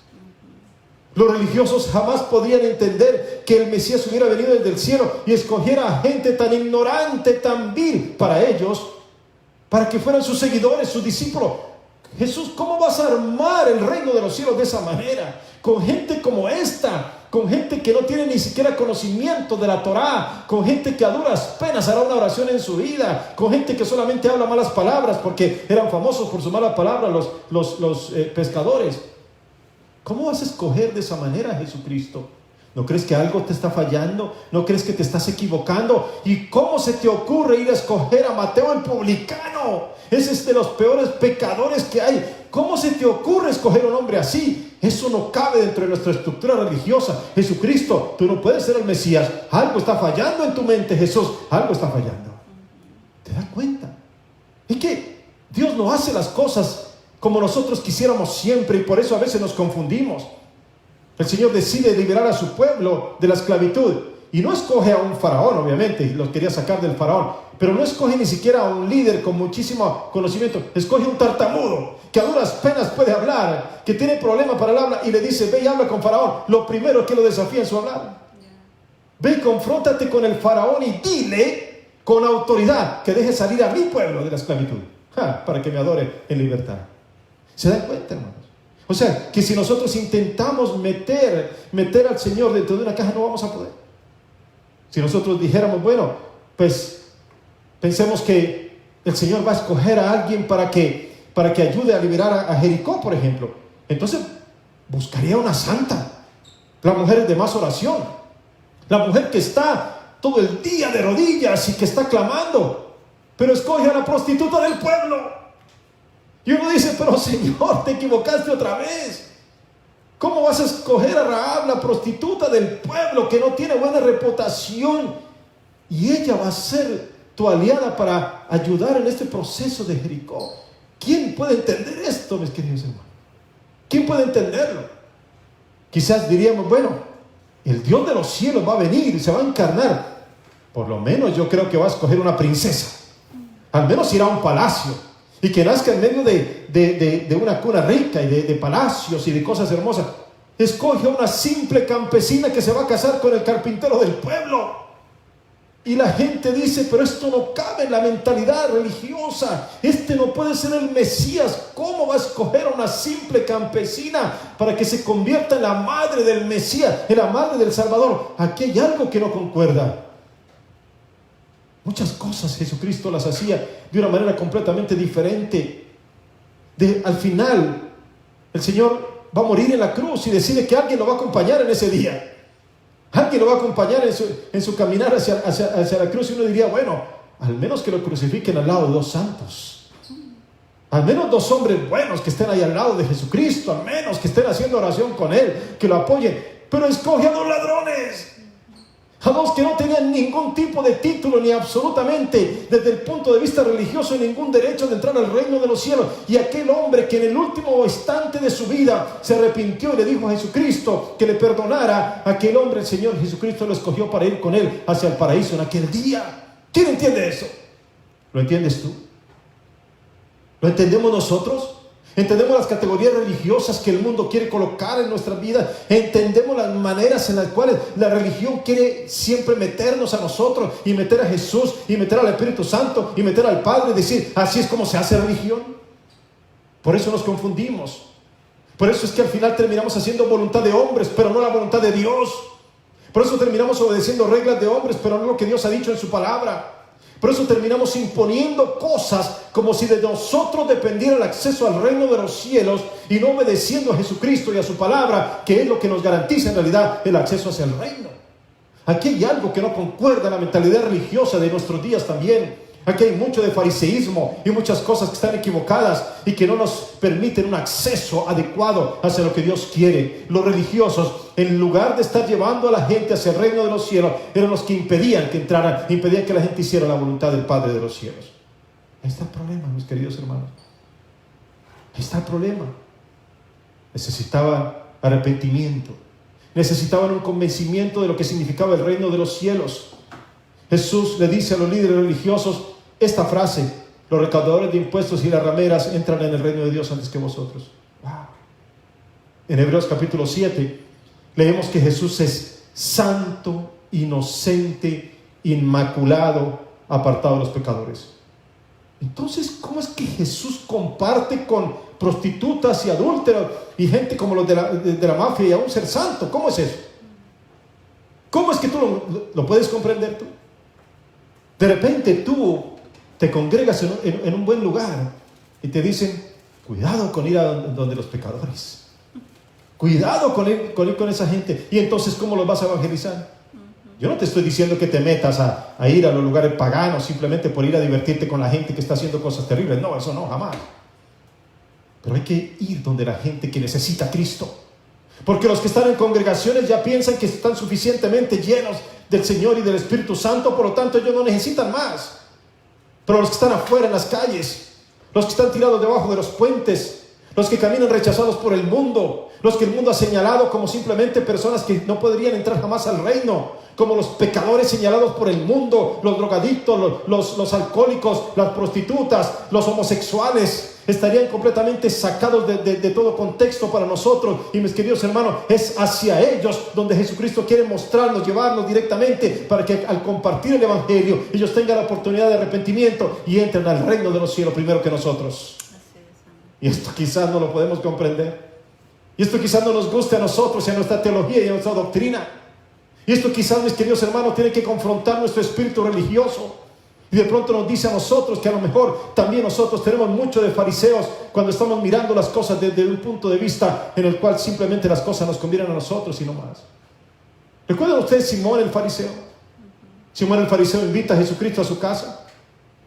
Los religiosos jamás podían entender que el Mesías hubiera venido desde el cielo y escogiera a gente tan ignorante, tan vil para ellos, para que fueran sus seguidores, sus discípulos. Jesús, ¿cómo vas a armar el reino de los cielos de esa manera? Con gente como esta, con gente que no tiene ni siquiera conocimiento de la Torá, con gente que a duras penas hará una oración en su vida, con gente que solamente habla malas palabras porque eran famosos por su mala palabra los pescadores. ¿Cómo vas a escoger de esa manera a Jesucristo? ¿No crees que algo te está fallando? ¿No crees que te estás equivocando? ¿Y cómo se te ocurre ir a escoger a Mateo el publicano? Ese es de los peores pecadores que hay. ¿Cómo se te ocurre escoger a un hombre así? Eso no cabe dentro de nuestra estructura religiosa. Jesucristo, tú no puedes ser el Mesías. Algo está fallando en tu mente, Jesús. Algo está fallando. ¿Te das cuenta? Es que Dios no hace las cosas como nosotros quisiéramos siempre, y por eso a veces nos confundimos. El Señor decide liberar a su pueblo de la esclavitud, Y no escoge a un faraón, obviamente, y los quería sacar del faraón, pero no escoge ni siquiera a un líder con muchísimo conocimiento. Escoge un tartamudo que a duras penas puede hablar, que tiene problemas para el habla, y le dice: ve y habla con faraón. Lo primero es que lo desafía en su hablar. Ve y confróntate con el faraón y dile con autoridad que deje salir a mi pueblo de la esclavitud, para que me adore en libertad. ¿Se dan cuenta, hermanos? O sea, que si nosotros intentamos meter al Señor dentro de una caja, no vamos a poder. Si nosotros dijéramos, bueno, pues pensemos que el Señor va a escoger a alguien para que ayude a liberar a Jericó, por ejemplo, entonces buscaría una santa, la mujer de más oración, la mujer que está todo el día de rodillas y que está clamando, pero escoge a la prostituta del pueblo. Y uno dice: pero Señor, te equivocaste otra vez. ¿Cómo vas a escoger a Rahab, la prostituta del pueblo, que no tiene buena reputación? Y ella va a ser tu aliada para ayudar en este proceso de Jericó. ¿Quién puede entender esto, mis queridos hermanos? ¿Quién puede entenderlo? Quizás diríamos: bueno, el Dios de los cielos va a venir y se va a encarnar. Por lo menos yo creo que va a escoger una princesa. Al menos irá a un palacio y que nazca en medio de una cuna rica y de palacios y de cosas hermosas. Escoge a una simple campesina que se va a casar con el carpintero del pueblo. Y la gente dice: pero esto no cabe en la mentalidad religiosa. Este no puede ser el Mesías. ¿Cómo va a escoger a una simple campesina para que se convierta en la madre del Mesías, en la madre del Salvador? Aquí hay algo que no concuerda. Muchas cosas Jesucristo las hacía de una manera completamente diferente. Al final, el Señor va a morir en la cruz y decide que alguien lo va a acompañar en ese día. Alguien lo va a acompañar en su caminar hacia la cruz. Y uno diría: bueno, al menos que lo crucifiquen al lado de dos santos. Al menos dos hombres buenos que estén ahí al lado de Jesucristo. Al menos que estén haciendo oración con Él, que lo apoyen. Pero escoge a dos ladrones. A dos que no tenían ningún tipo de título, ni absolutamente, desde el punto de vista religioso, ningún derecho de entrar al reino de los cielos. Y aquel hombre que en el último instante de su vida se arrepintió y le dijo a Jesucristo que le perdonara, aquel hombre, el Señor Jesucristo lo escogió para ir con Él hacia el paraíso en aquel día. ¿Quién entiende eso? ¿Lo entiendes tú? ¿Lo entendemos nosotros? Entendemos las categorías religiosas que el mundo quiere colocar en nuestras vidas. Entendemos las maneras en las cuales la religión quiere siempre meternos a nosotros y meter a Jesús y meter al Espíritu Santo y meter al Padre y decir: así es como se hace religión. Por eso nos confundimos. Por eso es que al final terminamos haciendo voluntad de hombres, pero no la voluntad de Dios. Por eso terminamos obedeciendo reglas de hombres, pero no lo que Dios ha dicho en su palabra. Por eso terminamos imponiendo cosas como si de nosotros dependiera el acceso al reino de los cielos, y no obedeciendo a Jesucristo y a su palabra, que es lo que nos garantiza en realidad el acceso hacia el reino. Aquí hay algo que no concuerda en la mentalidad religiosa de nuestros días también. Aquí hay mucho de fariseísmo y muchas cosas que están equivocadas y que no nos permiten un acceso adecuado hacia lo que Dios quiere. Los religiosos, en lugar de estar llevando a la gente hacia el reino de los cielos, eran los que impedían que entraran, impedían que la gente hiciera la voluntad del Padre de los cielos. Ahí está el problema, mis queridos hermanos. Ahí está el problema. Necesitaban arrepentimiento. Necesitaban un convencimiento de lo que significaba el reino de los cielos. Jesús le dice a los líderes religiosos esta frase: los recaudadores de impuestos y las rameras entran en el reino de Dios antes que vosotros. Wow. En Hebreos capítulo 7 leemos que Jesús es santo, inocente, inmaculado, apartado de los pecadores. Entonces, ¿cómo es que Jesús comparte con prostitutas y adúlteros y gente como los de la mafia y aún ser santo? ¿Cómo es eso? ¿Cómo es que tú lo puedes comprender tú? De repente tú te congregas en un buen lugar y te dicen: cuidado con ir a donde los pecadores. Cuidado con ir con esa gente. Y entonces, ¿cómo los vas a evangelizar? Yo no te estoy diciendo que te metas a ir a los lugares paganos simplemente por ir a divertirte con la gente que está haciendo cosas terribles. No, eso no, jamás. Pero hay que ir donde la gente que necesita a Cristo. Porque los que están en congregaciones ya piensan que están suficientemente llenos del Señor y del Espíritu Santo, por lo tanto ellos no necesitan más. Pero los que están afuera en las calles, los que están tirados debajo de los puentes, los que caminan rechazados por el mundo, los que el mundo ha señalado como simplemente personas que no podrían entrar jamás al reino, como los pecadores señalados por el mundo, los drogadictos, los alcohólicos, las prostitutas, los homosexuales, estarían completamente sacados de todo contexto para nosotros. Y mis queridos hermanos, es hacia ellos donde Jesucristo quiere mostrarnos, llevarnos directamente, para que al compartir el Evangelio ellos tengan la oportunidad de arrepentimiento y entren al reino de los cielos primero que nosotros. Y esto quizás no lo podemos comprender, y esto quizás no nos guste a nosotros y a nuestra teología y a nuestra doctrina. Y esto quizás, mis queridos hermanos, tiene que confrontar nuestro espíritu religioso. Y de pronto nos dice a nosotros que a lo mejor también nosotros tenemos mucho de fariseos cuando estamos mirando las cosas desde un punto de vista en el cual simplemente las cosas nos convienen a nosotros y no más. ¿Recuerdan ustedes Simón el fariseo? Simón el fariseo invita a Jesucristo a su casa.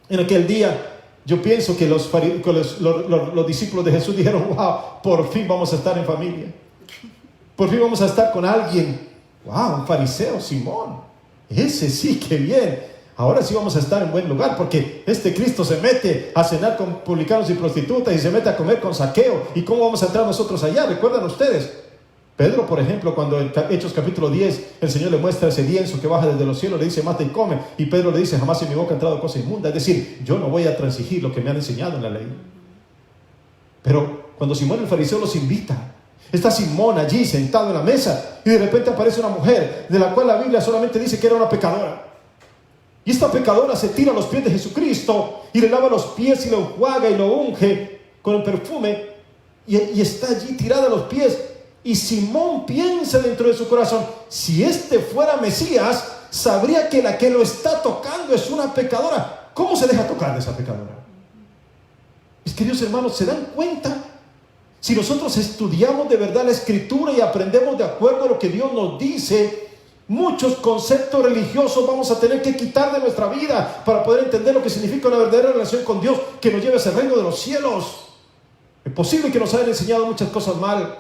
En aquel día yo pienso que los discípulos de Jesús dijeron: wow, por fin vamos a estar en familia. Por fin vamos a estar con alguien. Wow, un fariseo, Simón. Ese sí, qué bien. Ahora sí vamos a estar en buen lugar, porque este Cristo se mete a cenar con publicanos y prostitutas y se mete a comer con Zaqueo. ¿Y cómo vamos a entrar nosotros allá? ¿Recuerdan ustedes? Pedro, por ejemplo, cuando en Hechos capítulo 10 el Señor le muestra ese lienzo que baja desde los cielos, le dice: mata y come. Y Pedro le dice: jamás en mi boca ha entrado cosa inmunda. Es decir, yo no voy a transigir lo que me han enseñado en la ley. Pero cuando Simón el fariseo los invita, está Simón allí sentado en la mesa y de repente aparece una mujer de la cual la Biblia solamente dice que era una pecadora. Y esta pecadora se tira a los pies de Jesucristo y le lava los pies y lo enjuaga y lo unge con el perfume, y está allí tirada a los pies. Y Simón piensa dentro de su corazón: si este fuera Mesías, sabría que la que lo está tocando es una pecadora. ¿Cómo se deja tocar de esa pecadora? Mis queridos hermanos, ¿se dan cuenta? Si nosotros estudiamos de verdad la Escritura y aprendemos de acuerdo a lo que Dios nos dice, muchos conceptos religiosos vamos a tener que quitar de nuestra vida para poder entender lo que significa una verdadera relación con Dios que nos lleve a ese reino de los cielos. Es posible que nos hayan enseñado muchas cosas mal.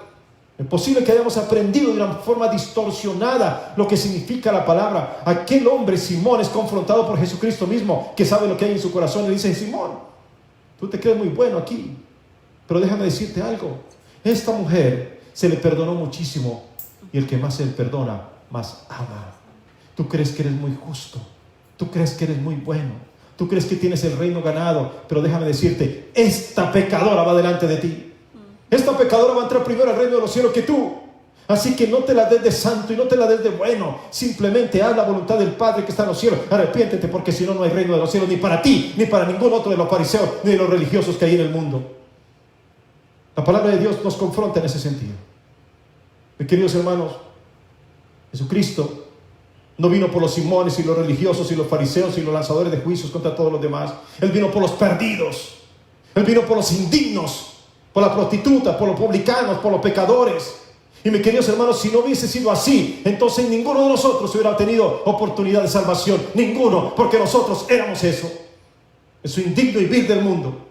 Es posible que hayamos aprendido de una forma distorsionada lo que significa la palabra. Aquel hombre, Simón, es confrontado por Jesucristo mismo, que sabe lo que hay en su corazón, y le dice: Simón, tú te crees muy bueno aquí, pero déjame decirte algo. Esta mujer se le perdonó muchísimo, y el que más se le perdona, más ama. Tú crees que eres muy justo, tú crees que eres muy bueno, tú crees que tienes el reino ganado, pero déjame decirte, esta pecadora va delante de ti. Esta pecadora va a entrar primero al reino de los cielos que tú. Así que no te la des de santo y no te la des de bueno. Simplemente haz la voluntad del Padre que está en los cielos. Arrepiéntete, porque si no, no hay reino de los cielos ni para ti, ni para ningún otro de los fariseos, ni de los religiosos que hay en el mundo. La palabra de Dios nos confronta en ese sentido. Mis queridos hermanos, Jesucristo no vino por los Simones y los religiosos y los fariseos y los lanzadores de juicios contra todos los demás. Él vino por los perdidos. Él vino por los indignos, por la prostituta, por los publicanos, por los pecadores. Y mis queridos hermanos, si no hubiese sido así, entonces ninguno de nosotros hubiera tenido oportunidad de salvación. Ninguno, porque nosotros éramos eso indigno y vil del mundo.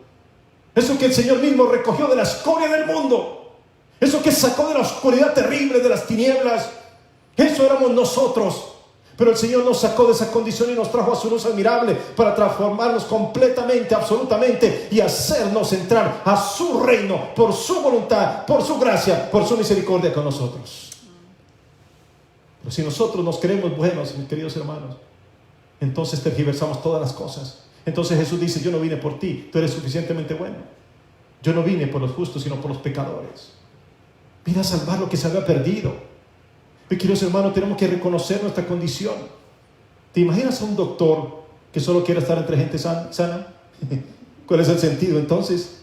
Eso que el Señor mismo recogió de la escoria del mundo. Eso que sacó de la oscuridad terrible, de las tinieblas. Eso éramos nosotros. Pero el Señor nos sacó de esa condición y nos trajo a su luz admirable para transformarnos completamente, absolutamente, y hacernos entrar a su reino por su voluntad, por su gracia, por su misericordia con nosotros. Pero si nosotros nos creemos buenos, mis queridos hermanos, entonces tergiversamos todas las cosas. Entonces Jesús dice: yo no vine por ti, tú eres suficientemente bueno. Yo no vine por los justos, sino por los pecadores. Vine a salvar lo que se había perdido. Mis queridos hermanos, tenemos que reconocer nuestra condición. ¿Te imaginas a un doctor que solo quiere estar entre gente sana? ¿Cuál es el sentido entonces?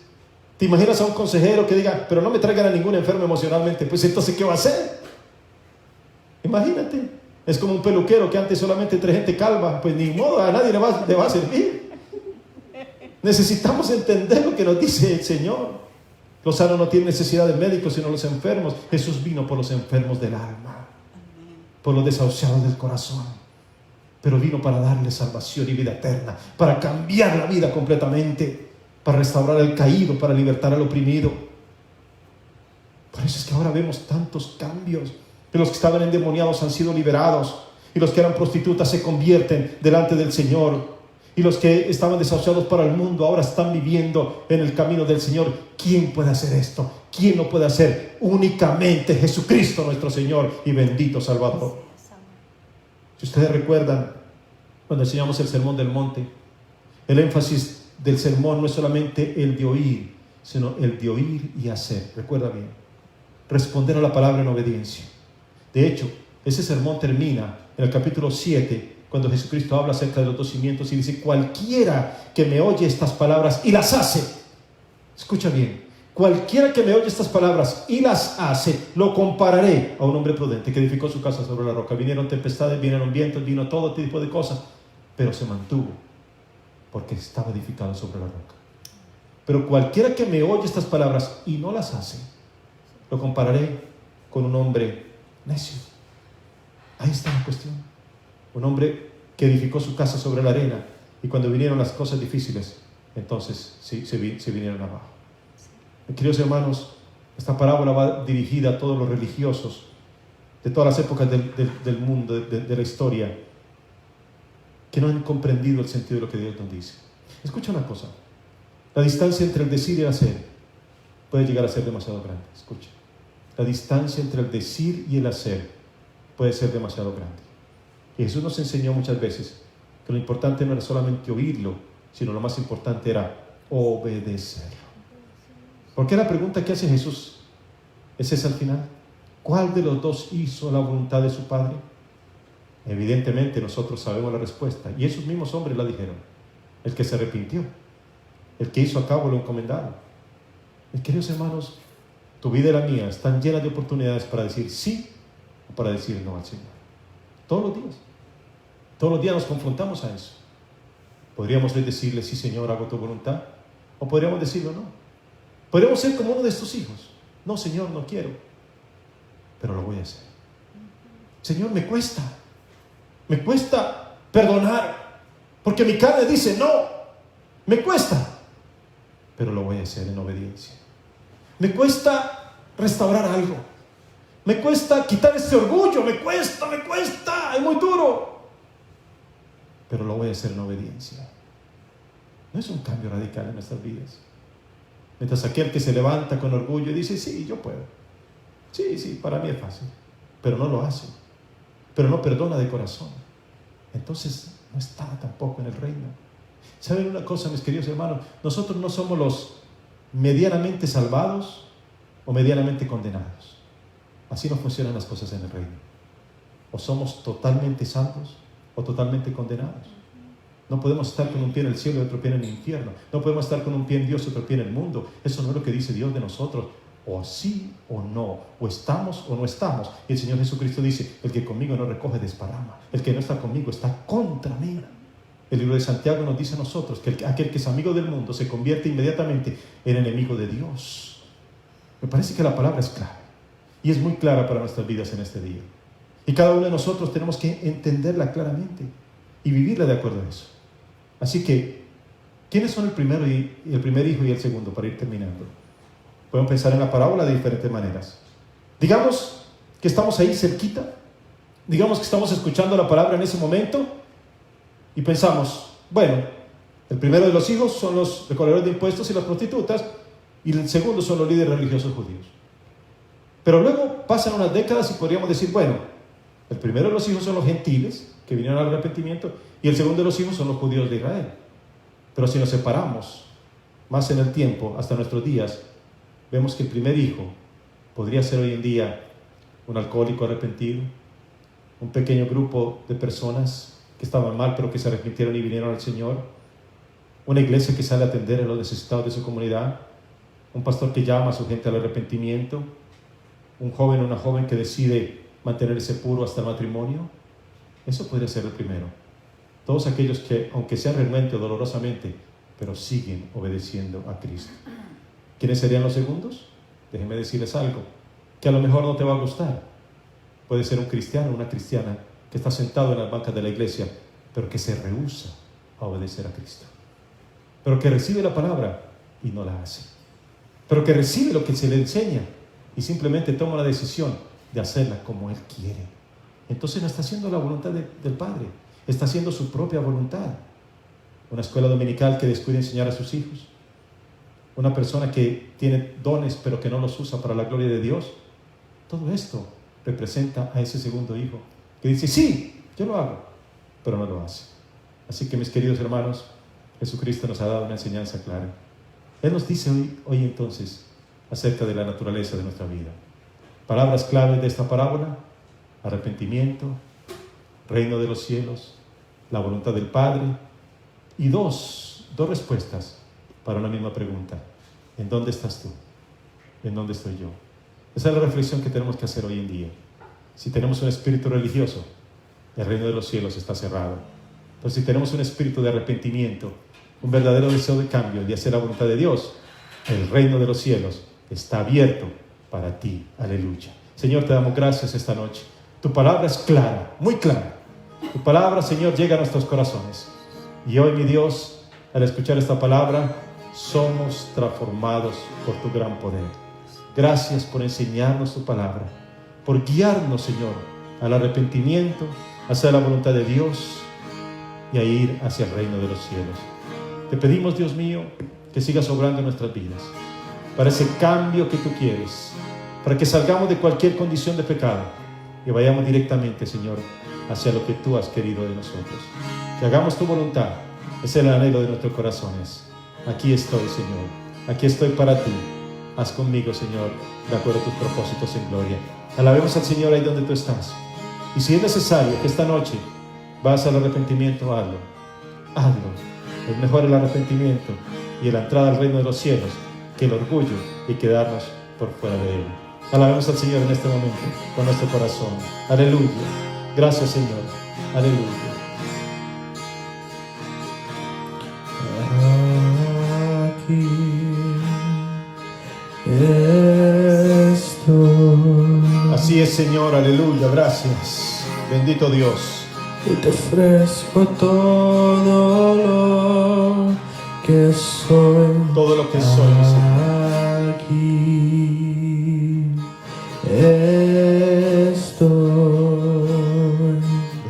¿Te imaginas a un consejero que diga: pero no me traigan a ningún enfermo emocionalmente? Pues entonces, ¿qué va a hacer? Imagínate. Es como un peluquero que antes solamente entre gente calva. Pues ni modo, a nadie le va a servir. Necesitamos entender lo que nos dice el Señor. Los sanos no tienen necesidad de médicos, sino los enfermos. Jesús vino por los enfermos del alma, por los desahuciados del corazón, pero vino para darles salvación y vida eterna, para cambiar la vida completamente, para restaurar al caído, para libertar al oprimido. Por eso es que ahora vemos tantos cambios. Los que estaban endemoniados han sido liberados, y los que eran prostitutas se convierten delante del Señor, Y los que estaban desahuciados para el mundo ahora están viviendo en el camino del Señor. ¿Quién puede hacer esto? ¿Quién lo puede hacer? Únicamente Jesucristo nuestro Señor y bendito Salvador. Si ustedes recuerdan, cuando enseñamos el Sermón del Monte, el énfasis del sermón no es solamente el de oír, sino el de oír y hacer. Recuerda bien, responder a la palabra en obediencia. De hecho, ese sermón termina en el capítulo 7, cuando Jesucristo habla acerca de los 2 cimientos y dice: cualquiera que me oye estas palabras y las hace, escucha bien, cualquiera que me oye estas palabras y las hace, lo compararé a un hombre prudente que edificó su casa sobre la roca. Vinieron tempestades, vinieron vientos, vino todo tipo de cosas, pero se mantuvo porque estaba edificado sobre la roca. Pero cualquiera que me oye estas palabras y no las hace, lo compararé con un hombre necio. Ahí está la cuestión. Un hombre que edificó su casa sobre la arena, y cuando vinieron las cosas difíciles, entonces se vinieron abajo. Queridos hermanos, esta parábola va dirigida a todos los religiosos de todas las épocas del mundo, de la historia, que no han comprendido el sentido de lo que Dios nos dice. Escucha una cosa: la distancia entre el decir y el hacer puede llegar a ser demasiado grande. Escucha, la distancia entre el decir y el hacer puede ser demasiado grande. Y Jesús nos enseñó muchas veces que lo importante no era solamente oírlo, sino lo más importante era obedecerlo. Porque la pregunta que hace Jesús es esa al final: ¿cuál de los dos hizo la voluntad de su Padre? Evidentemente nosotros sabemos la respuesta, y esos mismos hombres la dijeron: el que se arrepintió, el que hizo a cabo lo encomendado. Queridos hermanos, tu vida y la mía están llenas de oportunidades para decir sí o para decir no al Señor. Todos los días nos confrontamos a eso. Podríamos decirle: sí, Señor, hago tu voluntad, o podríamos decirlo no. Podríamos ser como uno de estos hijos: no, Señor, no quiero, pero lo voy a hacer. Señor, me cuesta perdonar, porque mi carne dice no, me cuesta, pero lo voy a hacer en obediencia. Me cuesta restaurar algo, me cuesta quitar este orgullo, me cuesta, es muy duro, pero lo voy a hacer en obediencia. No es un cambio radical en nuestras vidas. Mientras aquel que se levanta con orgullo y dice: sí, yo puedo, sí, para mí es fácil, pero no lo hace, pero no perdona de corazón, entonces no está tampoco en el reino. ¿Saben una cosa, mis queridos hermanos? Nosotros no somos los medianamente salvados o medianamente condenados. Así no funcionan las cosas en el reino. O somos totalmente salvos o totalmente condenados. No podemos estar con un pie en el cielo y otro pie en el infierno. No podemos estar con un pie en Dios y otro pie en el mundo. Eso no es lo que dice Dios de nosotros. O sí o no, o estamos o no estamos. Y el Señor Jesucristo dice: el que conmigo no recoge desparrama, el que no está conmigo está contra mí. El libro de Santiago nos dice a nosotros que aquel que es amigo del mundo se convierte inmediatamente en enemigo de Dios. Me parece que la palabra es clara, y es muy clara para nuestras vidas en este día, y cada uno de nosotros tenemos que entenderla claramente y vivirla de acuerdo a eso. Así que, ¿quiénes son el primer hijo y el segundo? Para ir terminando, podemos pensar en la parábola de diferentes maneras. Digamos que estamos ahí cerquita, digamos que estamos escuchando la palabra en ese momento y pensamos: bueno, el primero de los hijos son los recaudadores de impuestos y las prostitutas, y el segundo son los líderes religiosos judíos. Pero luego pasan unas décadas y podríamos decir: bueno, el primero de los hijos son los gentiles que vinieron al arrepentimiento, y el segundo de los hijos son los judíos de Israel. Pero si nos separamos más en el tiempo, hasta nuestros días, vemos que el primer hijo podría ser hoy en día un alcohólico arrepentido, un pequeño grupo de personas que estaban mal pero que se arrepintieron y vinieron al Señor, una iglesia que sale a atender a los necesitados de su comunidad, un pastor que llama a su gente al arrepentimiento, un joven o una joven que decide mantenerse puro hasta el matrimonio. Eso podría ser el primero. Todos aquellos que, aunque sea realmente o dolorosamente, pero siguen obedeciendo a Cristo. ¿Quiénes serían los segundos? Déjenme decirles algo que a lo mejor no te va a gustar. Puede ser un cristiano o una cristiana que está sentado en las bancas de la iglesia, pero que se rehúsa a obedecer a Cristo, pero que recibe la palabra y no la hace, pero que recibe lo que se le enseña y simplemente toma la decisión de hacerla como Él quiere. Entonces no está haciendo la voluntad del Padre, está haciendo su propia voluntad. una escuela dominical que descuide enseñar a sus hijos, una persona que tiene dones pero que no los usa para la gloria de Dios. Todo esto representa a ese segundo hijo que dice, sí, yo lo hago, pero no lo hace. Así que, mis queridos hermanos, Jesucristo nos ha dado una enseñanza clara. Él nos dice hoy entonces acerca de la naturaleza de nuestra vida. Palabras claves de esta parábola: arrepentimiento, reino de los cielos, la voluntad del Padre, y dos respuestas para una misma pregunta: ¿en dónde estás tú? ¿En dónde estoy yo? Esa es la reflexión que tenemos que hacer hoy en día. Si tenemos un espíritu religioso, el reino de los cielos está cerrado. Pero si tenemos un espíritu de arrepentimiento, un verdadero deseo de cambio, de hacer la voluntad de Dios, el reino de los cielos está abierto para ti. Aleluya. Señor, te damos gracias esta noche. Tu palabra es clara, muy clara. Tu palabra, Señor, llega a nuestros corazones. Y hoy, mi Dios, al escuchar esta palabra, somos transformados por tu gran poder. Gracias por enseñarnos tu palabra, por guiarnos, Señor, al arrepentimiento, hacia la voluntad de Dios y a ir hacia el reino de los cielos. Te pedimos, Dios mío, que sigas obrando en nuestras vidas, para ese cambio que tú quieres, para que salgamos de cualquier condición de pecado y vayamos directamente, Señor, hacia lo que tú has querido de nosotros. Que hagamos tu voluntad, es el anhelo de nuestros corazones. Aquí estoy, Señor, aquí estoy para ti. Haz conmigo, Señor, de acuerdo a tus propósitos en gloria. Alabemos al Señor ahí donde tú estás. Y si es necesario que esta noche vas al arrepentimiento, hazlo. Es mejor el arrepentimiento y la entrada al reino de los cielos que el orgullo y quedarnos por fuera de él. Alabemos al Señor en este momento con nuestro corazón. Aleluya. Gracias, Señor. Aleluya. Aquí estoy. Así es, Señor. Aleluya. Gracias. Bendito Dios. Y te ofrezco todo lo que soy. Todo lo que soy, mi Señor. Aquí estoy.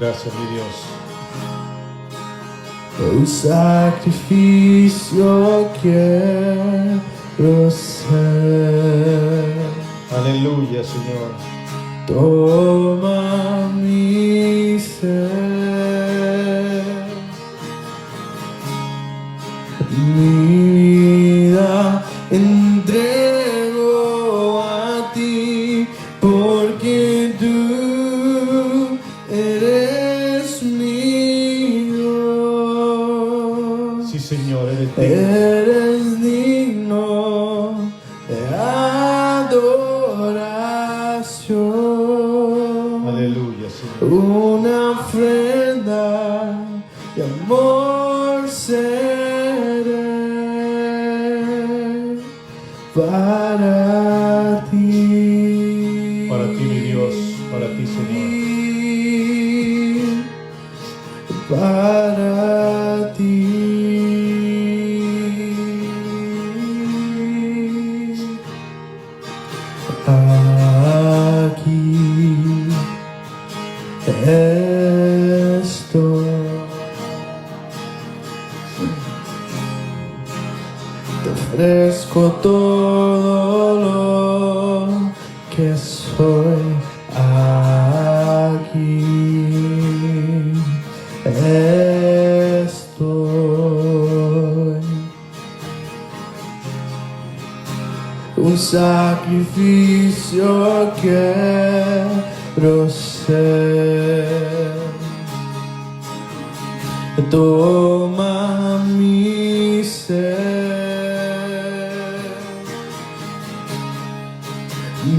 Gracias, mi Dios. Un sacrificio quiero ser. Aleluya, Señor. Toma mi ser, mi vida entrego a ti, porque tú eres mi Dios. Sí, Señor, eres digno. Eres digno de adoración. Aleluya, Señor. Una ofrenda de amor seré para ti. Para ti, mi Dios, para ti, Señor. Para ti. Aquí estoy. Te ofrezco todo lo que soy. Aquí estoy. Un sacrificio quiero ser. Toma mi ser,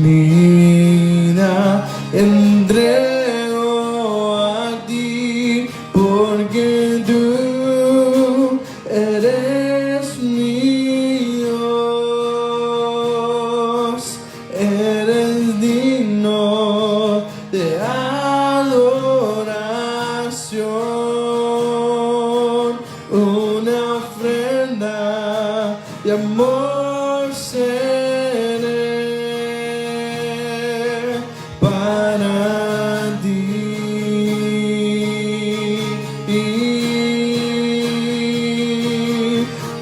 mi vida entrego a ti, porque tú eres mi Dios. Eres digno de adoración. Una ofrenda de amor seré para ti.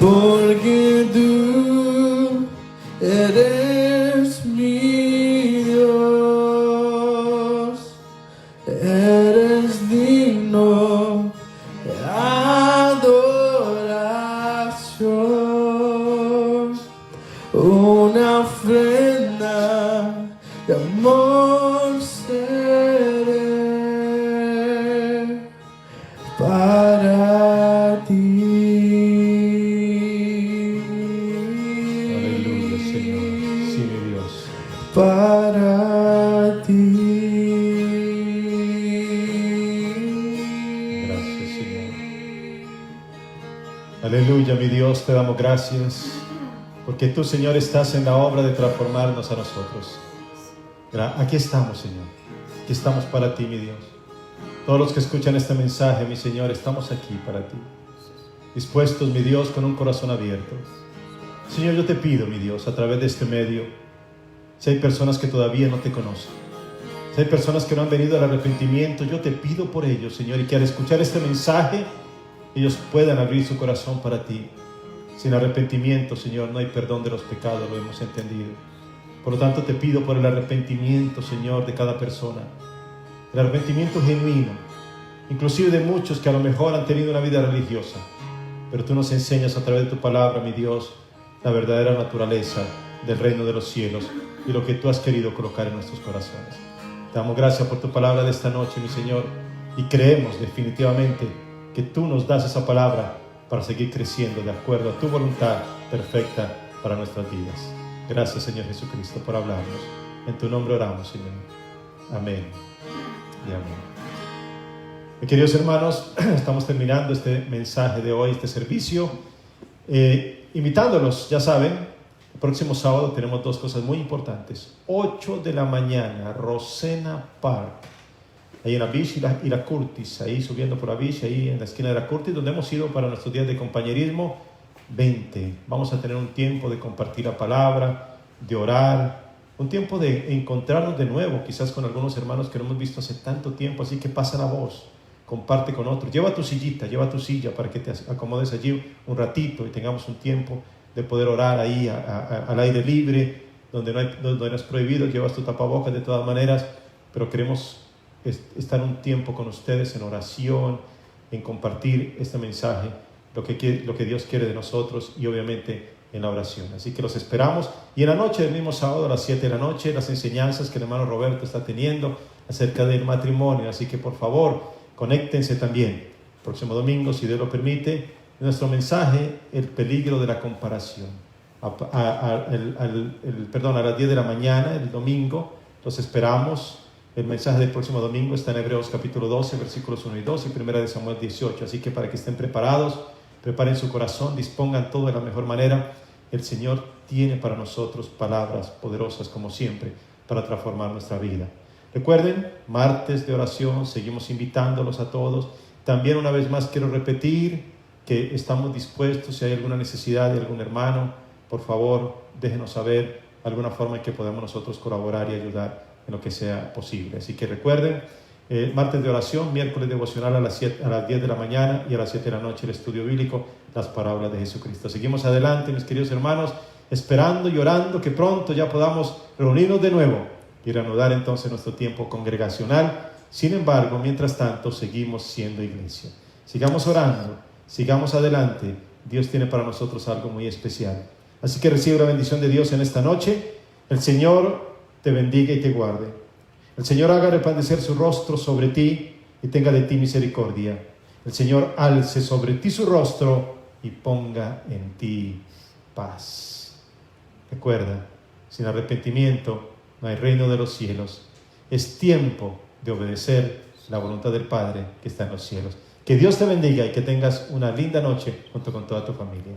porque tú eres mi Dios, eres digno de adoración, una ofrenda de amor seré para ti. Aleluya, Señor. Sí, mi Dios. Para ti. Gracias, Señor. Aleluya, mi Dios, te damos gracias porque tú, Señor, estás en la obra de transformarnos a nosotros. Aquí estamos, Señor. Aquí estamos para ti, mi Dios. Todos los que escuchan este mensaje, mi Señor, estamos aquí para ti. Dispuestos, mi Dios, con un corazón abierto. Señor, yo te pido, mi Dios, a través de este medio, si hay personas que todavía no te conocen, si hay personas que no han venido al arrepentimiento, yo te pido por ellos, Señor, y que al escuchar este mensaje, ellos puedan abrir su corazón para ti. Sin arrepentimiento, Señor, no hay perdón de los pecados, lo hemos entendido. Por lo tanto, te pido por el arrepentimiento, Señor, de cada persona. El arrepentimiento genuino, inclusive de muchos que a lo mejor han tenido una vida religiosa. Pero tú nos enseñas a través de tu palabra, mi Dios, la verdadera naturaleza del reino de los cielos y lo que tú has querido colocar en nuestros corazones. Te damos gracias por tu palabra de esta noche, mi Señor, y creemos definitivamente que tú nos das esa palabra para seguir creciendo de acuerdo a tu voluntad perfecta para nuestras vidas. Gracias, Señor Jesucristo, por hablarnos. En tu nombre oramos, Señor. Amén y amén. Mis queridos hermanos, estamos terminando este mensaje de hoy, este servicio, invitándolos, ya saben, el próximo sábado tenemos dos cosas muy importantes. 8 de la mañana, Rosena Park, ahí en la Beach y la Curtis, ahí subiendo por la Beach, ahí en la esquina de la Curtis, donde hemos ido para nuestros días de compañerismo. 20. Vamos a tener un tiempo de compartir la palabra, de orar, un tiempo de encontrarnos de nuevo, quizás con algunos hermanos que no hemos visto hace tanto tiempo, así que pasa la voz, comparte con otros, lleva tu sillita, lleva tu silla para que te acomodes allí un ratito y tengamos un tiempo de poder orar ahí al aire libre, donde no es prohibido, llevas tu tapabocas de todas maneras, pero queremos estar un tiempo con ustedes en oración, en compartir este mensaje, lo que Dios quiere de nosotros y obviamente en la oración. Así que los esperamos. Y en la noche del mismo sábado a las 7 de la noche, las enseñanzas que el hermano Roberto está teniendo acerca del matrimonio. Así que por favor, conéctense también. Próximo domingo, si Dios lo permite, nuestro mensaje, el peligro de la comparación. A las 10 de la mañana, el domingo, los esperamos. El mensaje del próximo domingo está en Hebreos capítulo 12, versículos 1 y 2 y 1 de Samuel 18. Así que para que estén preparados, preparen su corazón, dispongan todo de la mejor manera. El Señor tiene para nosotros palabras poderosas, como siempre, para transformar nuestra vida. Recuerden, martes de oración, seguimos invitándolos a todos. También una vez más quiero repetir que estamos dispuestos, si hay alguna necesidad de algún hermano, por favor, déjenos saber alguna forma en que podamos nosotros colaborar y ayudar en lo que sea posible. Así que recuerden, martes de oración, miércoles devocional a las 10 de la mañana y a las 7 de la noche el estudio bíblico, las parábolas de Jesucristo. Seguimos adelante, mis queridos hermanos, esperando y orando que pronto ya podamos reunirnos de nuevo y reanudar entonces nuestro tiempo congregacional. Sin embargo, mientras tanto, seguimos siendo iglesia. Sigamos orando, sigamos adelante. Dios tiene para nosotros algo muy especial. Así que recibe la bendición de Dios en esta noche. El Señor te bendiga y te guarde. El Señor haga resplandecer su rostro sobre ti y tenga de ti misericordia. El Señor alce sobre ti su rostro y ponga en ti paz. Recuerda, sin arrepentimiento no hay reino de los cielos. Es tiempo de obedecer la voluntad del Padre que está en los cielos. Que Dios te bendiga y que tengas una linda noche junto con toda tu familia.